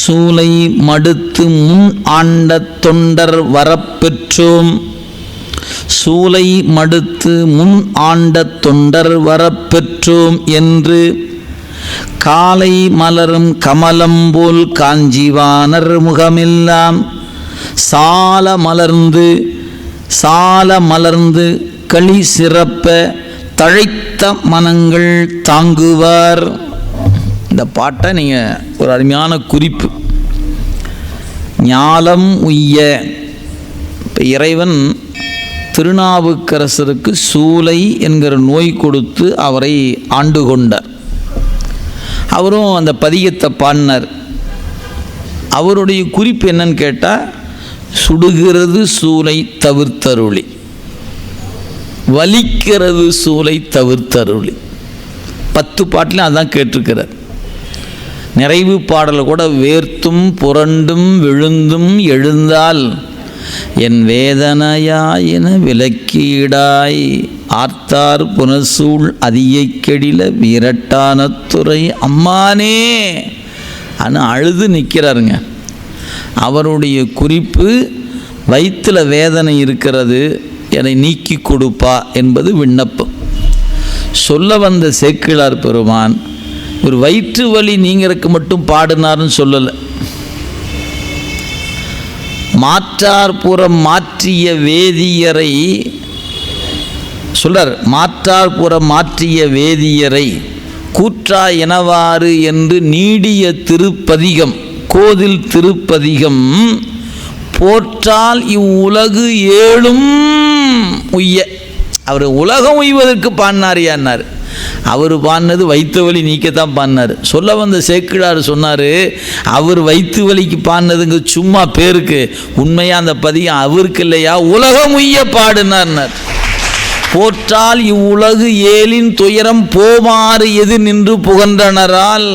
சூலை மடுத்து முன் ஆண்ட தொண்டர் வரப்பெற்றோம். சூலை மடுத்து முன் ஆண்ட தொண்டர் வரப்பெற்றோம் என்று காலை மலரும் கமலம் போல் காஞ்சிவானர் முகமெல்லாம் சால மலர்ந்து களி சிறப்ப தழைத்த மனங்கள் தாங்குவார். இந்த பாட்டை நீங்கள் ஒரு அருமையான குறிப்பு. ஞாலம் உய்ய. இப்போ இறைவன் திருநாவுக்கரசருக்கு சூலை என்கிற நோய் கொடுத்து அவரை ஆண்டு கொண்டார். அவரும் அந்த பதிகத்தை பாடினார். அவருடைய குறிப்பு என்னன்னு கேட்டால், சுடுகிறது சூலை தவிர்த்தருளி, வலிக்கிறது சூலை தவிர்த்தருளி. 10 பாட்டிலும் அதான் கேட்டிருக்கிறார். நிறைவு பாடல் கூட, வேர்த்தும் புரண்டும் விழுந்தும் எழுந்தால் என் வேதனையாயின விலக்கீடாய் ஆர்த்தார் புனசூழ் அதியை கெடில வீரட்டான துறை அம்மானே அனு அழுது நிற்கிறாருங்க. அவருடைய குறிப்பு, வயிற்றில் வேதனை இருக்கிறது, என்னை நீக்கி கொடுப்பா என்பது விண்ணப்பம். சொல்ல வந்த சேக்கிழார் பெருமான் ஒரு வயிற்று வலி நீங்கிறதுக்கு மட்டும் பாடினார்னு சொல்லலை. மாற்றார்புறம் மாற்றிய வேதியரை சொல்றார். மாற்றார்புறம் மாற்றிய வேதியரை கூற்றா எனவாறு என்று நீடிய திருப்பதிகம், கோதில் திருப்பதிகம் போற்றால் இவ்வுலகு ஏழும் உய்ய. அவர் உலகம் உய்வதற்கு பாடினார். அவர் பாடினது வயிற்று வலி நீக்கத்தான் பாடினார். சொல்ல வந்த சேக்கிழார் சொன்னார், அவர் வயிற்று வலிக்கு பாடினதுங்க சும்மா பேருக்கு, உண்மையாக அந்த பதியம் அவருக்கு இல்லையா, உலகம் உய்ய பாடினார். போற்றால் இவ்வுலகு ஏழின் துயரம் போமாறு எது நின்று புகன்றனரால்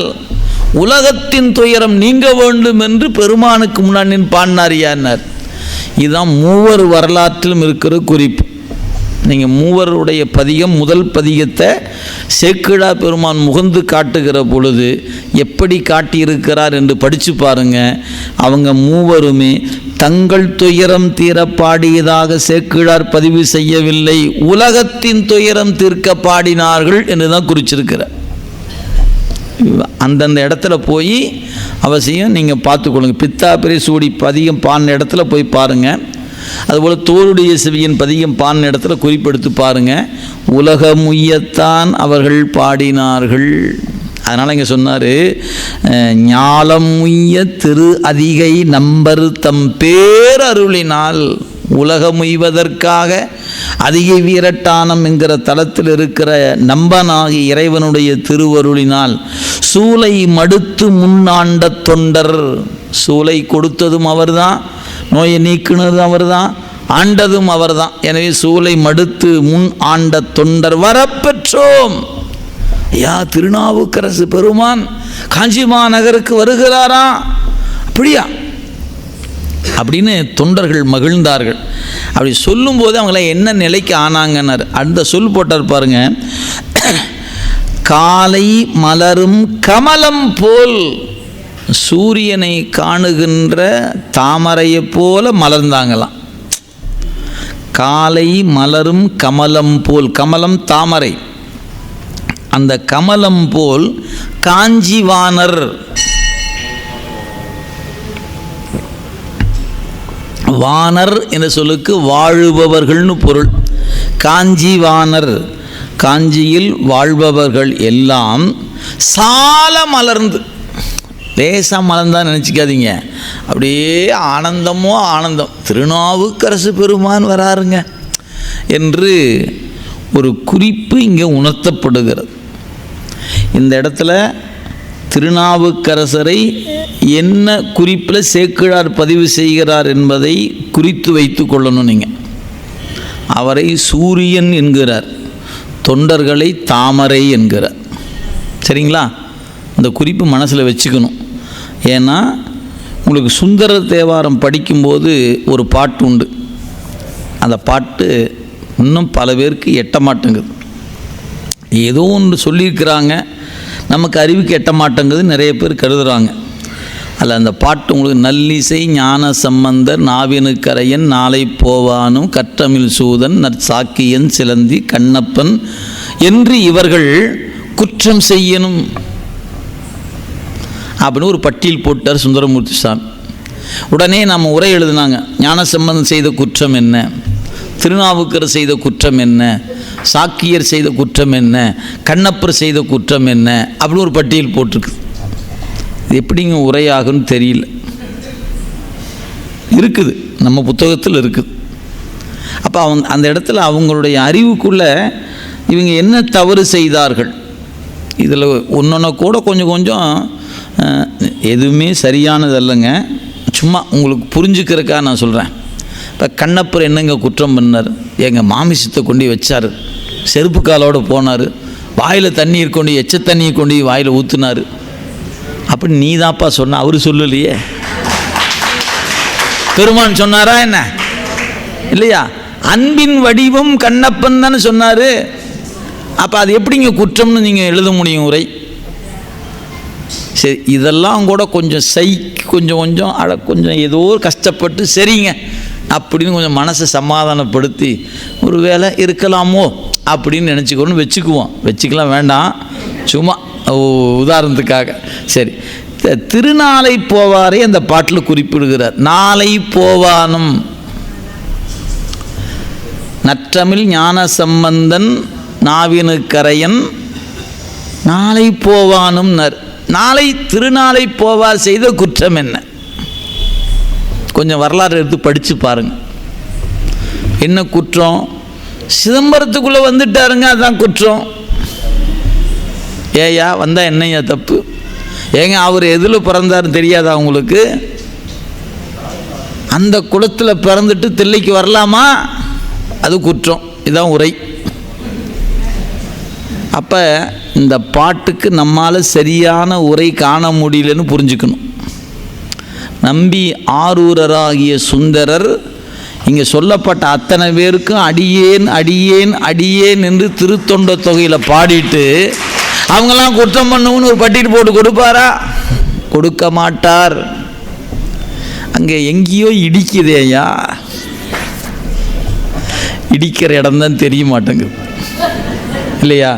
உலகத்தின் துயரம் நீங்க வேண்டும் என்று பெருமானுக்கு முன்னாடி பாடினார். இதுதான் மூவர் வரலாற்றிலும் இருக்கிற குறிப்பு. நீங்கள் மூவருடைய பதிகம், முதல் பதிகத்தை சேக்கிழா பெருமான் முகந்து காட்டுகிற பொழுது எப்படி காட்டியிருக்கிறார் என்று படித்து பாருங்கள். அவங்க மூவருமே தங்கள் துயரம் தீர பாடியதாக சேக்கிழார் பதிவு செய்யவில்லை, உலகத்தின் துயரம் தீர்க்க பாடினார்கள் என்று தான் குறிச்சிருக்கிறார். அந்தந்த இடத்துல போய் அவசியம் நீங்கள் பார்த்துக்கொள்ளுங்க. பித்தாபிரை சூடி பதிகம் பாடின இடத்துல போய் பாருங்கள். அதுபோல் தோளுடைய செவியின் பதிகம் பாடின இடத்துல குறிப்பெடுத்து பாருங்கள். உலகமுய்யத்தான் அவர்கள் பாடினார்கள். அதனால் இங்கே சொன்னார், ஞாலம் உய்ய திரு அதிகை நம்பரு தம் பேரருளினால். உலகமுய்வதற்காக அதிகை வீரட்டானம் என்கிற தலத்தில் இருக்கிற நம்பனாகி இறைவனுடைய திருவருளினால் சூலை மடுத்து முன்னாண்ட தொண்டர். சூலை கொடுத்ததும் அவர்தான், நோயை நீக்குனதும் அவர்தான், ஆண்டதும் அவர்தான். எனவே சூலை மடுத்து முன் ஆண்ட தொண்டர் வரப்பெற்றோம். ஐயா, திருநாவுக்கரசு பெருமான் காஞ்சிமா நகருக்கு வருகிறாரா, அப்படியா அப்படின்னு தொண்டர்கள் மகிழ்ந்தார்கள். அப்படி சொல்லும்போது அவங்கள என்ன நிலைக்கு ஆனாங்கன்னார். அந்த சொல் போட்டார் பாருங்க, காலை மலரும் கமலம் போல் சூரியனை காணுகின்ற தாமரையை போல மலர்ந்தாங்களாம். காலை மலரும் கமலம் போல், கமலம் தாமரை, அந்த கமலம் போல் காஞ்சிவானர். வானர் என்ற சொல்லுக்கு வாழுபவர்கள்னு பொருள். காஞ்சிவானர், காஞ்சியில் வாழ்பவர்கள் எல்லாம் சால மலர்ந்து, லேசாக மலர்ந்தான் நினச்சிக்காதீங்க, அப்படியே ஆனந்தமோ ஆனந்தம், திருநாவுக்கரசு பெருமான் வராருங்க என்று ஒரு குறிப்பு இங்கே உணர்த்தப்படுகிறது. இந்த இடத்துல திருநாவுக்கரசரை என்ன குறிப்பில் சேக்கிழார் பதிவு செய்கிறார் என்பதை குறித்து வைத்து கொள்ளணும். நீங்கள் அவரை சூரியன் என்கிறார், தொண்டர்களை தாமரை என்கிறார். சரிங்களா? இந்த குறிப்பு மனசில் வச்சுக்கணும். ஏன்னா உங்களுக்கு சுந்தர தேவாரம் படிக்கும்போது ஒரு பாட்டு உண்டு. அந்த பாட்டு இன்னும் பல பேருக்கு எட்ட மாட்டேங்குது. ஏதோ ஒன்று சொல்லியிருக்கிறாங்க, நமக்கு அறிவுக்கு எட்ட மாட்டேங்குது நிறைய பேர் கருதுகிறாங்க. அதில் அந்த பாட்டு உங்களுக்கு, நல்லிசை ஞான சம்பந்தர் நாவினுக்கரையன் நாளை போவானும் கற்றமிழ் சூதன் நற்சாக்கியன் சிலந்தி கண்ணப்பன் என்று இவர்கள் குற்றம் செய்யணும் அப்படின்னு ஒரு பட்டியல் போட்டார் சுந்தரமூர்த்தி சாமி. உடனே நம்ம உரை எழுதினாங்க, ஞானசம்பந்தன் செய்த குற்றம் என்ன, திருநாவுக்கரசர் செய்த குற்றம் என்ன, சாக்கியர் செய்த குற்றம் என்ன, கண்ணப்பர் செய்த குற்றம் என்ன அப்படின்னு ஒரு பட்டியல் போட்டிருக்கு. இது எப்படிங்க உரையாகுன்னு தெரியல. இருக்குது, நம்ம புத்தகத்தில் இருக்குது. அப்போ அந்த இடத்துல அவங்களுடைய அறிவுக்குள்ளே இவங்க என்ன தவறு செய்தார்கள், இதில் ஒன்றொன்று கூட கொஞ்சம் கொஞ்சம் எதுவுமே சரியானது இல்லைங்க, சும்மா உங்களுக்கு புரிஞ்சுக்கிறதுக்காக நான் சொல்கிறேன். இப்போ கண்ணப்பர் என்னங்க குற்றம் பண்ணார்? எங்கள் மாமிசத்தை கொண்டு வச்சார், செருப்பு காலோடு போனார், வாயில் தண்ணீர் கொண்டு எச்ச தண்ணியை கொண்டு வாயில் ஊற்றுனார். அப்படி நீ தான்ப்பா சொன்ன, அவர் சொல்லலையே. பெருமான் சொன்னாரா என்ன? இல்லையா? அன்பின் வடிவம் கண்ணப்பன் தானே சொன்னார். அப்போ அது எப்படிங்க குற்றம்னு நீங்கள் எழுத முடியும் உரை? சரி, இதெல்லாம் கூட கொஞ்சம் கொஞ்சம் கொஞ்சம் ஏதோ கஷ்டப்பட்டு சரிங்க அப்படின்னு கொஞ்சம் மனசை சமாதானப்படுத்தி ஒரு வேளை இருக்கலாமோ அப்படின்னு நினச்சிக்கணும்னு வச்சுக்கலாம், வேண்டாம், சும்மா உதாரணத்துக்காக. சரி, திருநாளை போவாரே அந்த பாட்டில் குறிப்பிடுகிறார். நாளை போவானும் நற்றமிழ் ஞான சம்பந்தன் நாவினுக்கரையன் நாளை போவானும் நாளை திருநாளை போவார் செய்த குற்றம் என்ன? கொஞ்சம் வரலாறு எடுத்து படித்து பாருங்க. என்ன குற்றம்? சிதம்பரத்துக்குள்ளே வந்துட்டாருங்க, அதுதான் குற்றம். ஏயா வந்தால் என்னையா தப்பு? ஏங்க அவர் எதில் பிறந்தாருன்னு தெரியாதா உங்களுக்கு? அந்த குளத்தில் பிறந்துட்டு தில்லைக்கு வரலாமா? அது குற்றம். இதுதான் உரை. அப்போ இந்த பாட்டுக்கு நம்மால் சரியான உரை காண முடியலன்னு புரிஞ்சுக்கணும். நம்பி ஆரூரராகிய சுந்தரர் இங்கே சொல்லப்பட்ட அத்தனை பேருக்கும் அடியேன் அடியேன் அடியேன் என்று திருத்தொண்ட தொகையில் பாடிட்டு அவங்களாம் குற்றம் பண்ணுவோன்னு ஒரு பட்டியல் போட்டு கொடுப்பாரா? கொடுக்க மாட்டார். அங்கே எங்கேயோ இடிக்குதேயா, இடிக்கிற இடம்தான் தெரிய மாட்டேங்குது இல்லையா?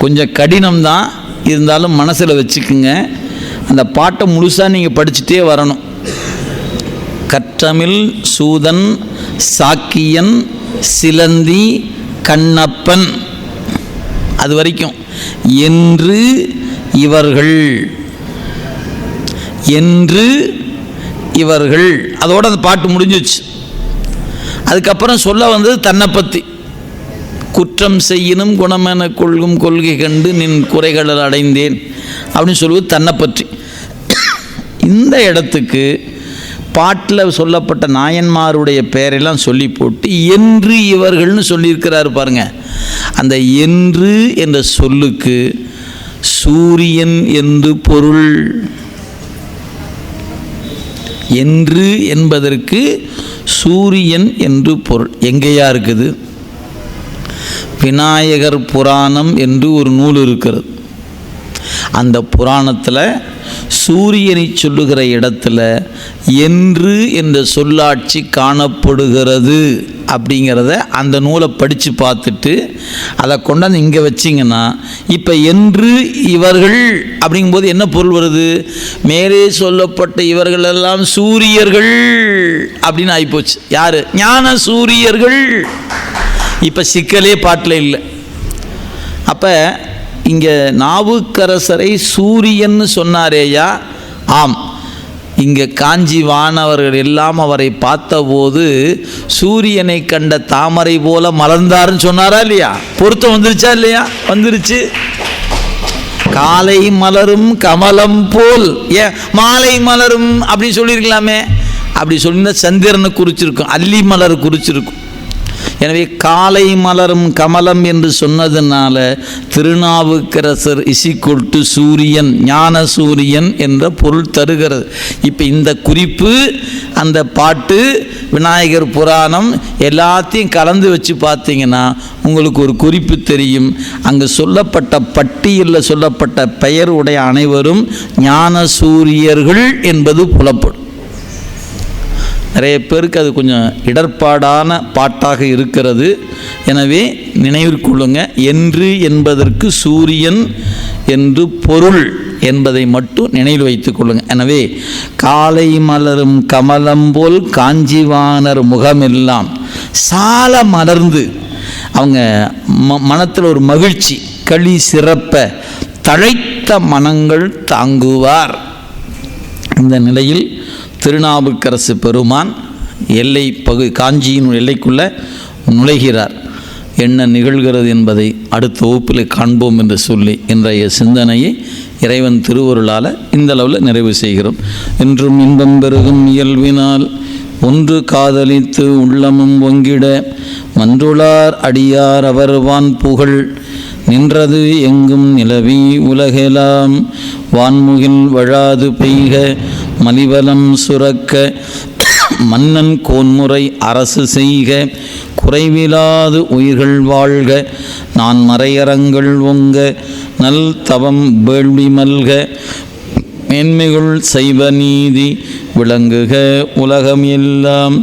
கொஞ்சம் கடினம்தான், இருந்தாலும் மனசில் வச்சுக்குங்க. அந்த பாட்டை முழுசாக நீங்கள் படிச்சுட்டே வரணும். கற்றமிழ் சூதன் சாக்கியன் சிலந்தி கண்ணப்பன் அது வரைக்கும் என்று இவர்கள் அதோட அந்த பாட்டு முடிஞ்சிச்சு. அதுக்கப்புறம் சொல்ல வந்தது தன்னை பற்றி. குற்றம் செய்யினும் குணமென கொள்கும் கொள்கை கண்டு நின் குறைகளில் அடைந்தேன் அப்படின்னு சொல்லுவது தன்னை பற்றி. இந்த இடத்துக்கு பாட்டில் சொல்லப்பட்ட நாயன்மாருடைய பெயரெல்லாம் சொல்லி போட்டு என்று இவர்கள்னு சொல்லியிருக்கிறாரு பாருங்க. அந்த என்று என்ற சொல்லுக்கு சூரியன் என்று பொருள். என்று என்பதற்கு சூரியன் என்று பொருள். எங்கேயா இருக்குது? விநாயகர் புராணம் என்று ஒரு நூல் இருக்கிறது. அந்த புராணத்தில் சூரியனை சொல்லுகிற இடத்துல என்று என்ற சொல்லாட்சி காணப்படுகிறது அப்படிங்கிறத அந்த நூலை படித்து பார்த்துட்டு அதை கொண்டாந்து இங்கே வச்சிங்கன்னா இப்போ என்று இவர்கள் அப்படிங்கும்போது என்ன பொருள் வருது? மேலே சொல்லப்பட்ட இவர்கள் எல்லாம் சூரியர்கள் அப்படின்னு ஆகிப்போச்சு. யார்? ஞான சூரியர்கள். இப்போ சிக்கலே பாட்டில் இல்லை. அப்போ இங்கே நாவுக்கரசரை சூரியன்னு சொன்னாரேயா? ஆம். இங்கே காஞ்சி வானவர்கள் எல்லாம் அவரை பார்த்தபோது சூரியனை கண்ட தாமரை போல மலர்ந்தாருன்னு சொன்னாரா இல்லையா? பொருத்தம் வந்துருச்சா இல்லையா? வந்துருச்சு. காலை மலரும் கமலம் போல், ஏன் மாலை மலரும் அப்படின்னு சொல்லியிருக்கலாமே. அப்படி சொல்லியிருந்தா சந்திரனை குறிச்சிருக்கும், அல்லி மலர் குறிச்சிருக்கும். எனவே காலை மலரும் கமலம் என்று சொன்னதுனால திருநாவுக்கரசர் இசிக்கொட்டு சூரியன், ஞான சூரியன் என்ற பொருள் தருகிறது. இப்போ இந்த குறிப்பு, அந்த பாட்டு, விநாயகர் புராணம் எல்லாத்தையும் கலந்து வச்சு பார்த்தீங்கன்னா உங்களுக்கு ஒரு குறிப்பு தெரியும். அங்கு சொல்லப்பட்ட பட்டியலில் சொல்லப்பட்ட பெயர் உடைய அனைவரும் ஞான சூரியர்கள் என்பது புலப்படும். நிறைய பேருக்கு அது கொஞ்சம் இடர்பாடான பாட்டாக இருக்கிறது. எனவே நினைவிற்கொள்ளுங்க, என்று என்பதற்கு சூரியன் என்று பொருள் என்பதை மட்டும் நினைவில் வைத்துக் கொள்ளுங்கள். எனவே காலை மலரும் கமலம் போல் காஞ்சிவானர் முகமெல்லாம் சால மலர்ந்து அவங்க மனத்தில் ஒரு மகிழ்ச்சி களி சிறப்ப தழைத்த மனங்கள் தாங்குவார் இந்த நிலையில் திருநாவுக்கரசு பெருமான் காஞ்சியின் எல்லைக்குள்ளே நுழைகிறார். என்ன நிகழ்கிறது என்பதை அடுத்த வகுப்பில் காண்போம் என்று சொல்லி இன்றைய சிந்தனையை இறைவன் திருவருளால் இந்த அளவில் நிறைவு செய்கிறோம். என்றும் இன்பம் பெருகும் இயல்பினால் ஒன்று காதலித்து உள்ளமும் ஒங்கிட மன்றுளார் அடியார் அவர்வான் புகழ் நின்றது எங்கும் நிலவி உலகெலாம் வான்முகில் வழாது பெய்க மலிவலம் சுரக்க மன்னன் கோன்முறை அரசு செய்க குறைவிலாது உயிர்கள் வாழ்க நான் மறையரங்கள் ஒங்க நல் தவம் வேள்வி மல்க மேன்மைகுள் செய்வ நீதி விளங்குக உலகம் எல்லாம்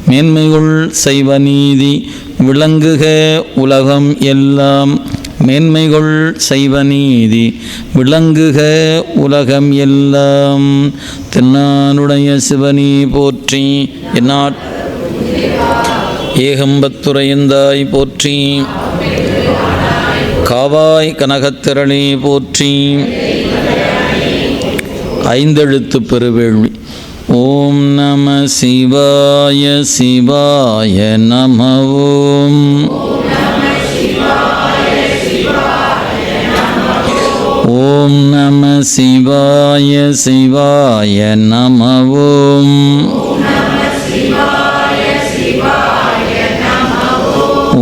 மேன்மைகுள் செய்வ நீதி விளங்குக உலகம் எல்லாம் மேன்மைகுள் செய்வ நீதி விளங்குக உலகம் எல்லாம். தென்னானுடைய சிவனி போற்றி எந்நாட் ஏகம்பத்துரையந்தாய் போற்றி காவாய் கனகத்திரளே போற்றி. ஐந்தெழுத்து பெருவேள்வி. ஓம் நம சிவாய சிவாய நம. ஓம் ஓம் நம சிவாய சிவாய நம. ஓம்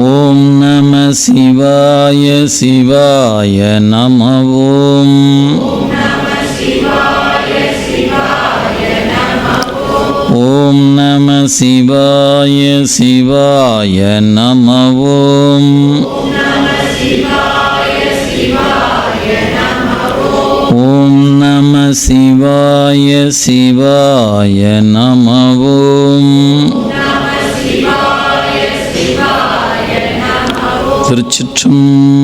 ஓம் நம சிவாய சிவாய நம. ஓம் ஓம் நம சிவாய சிவாய நம. ஓம் ஓம் நம சிவாய சிவாய நம. ஓம் திருச்சிற்றம்பலம்.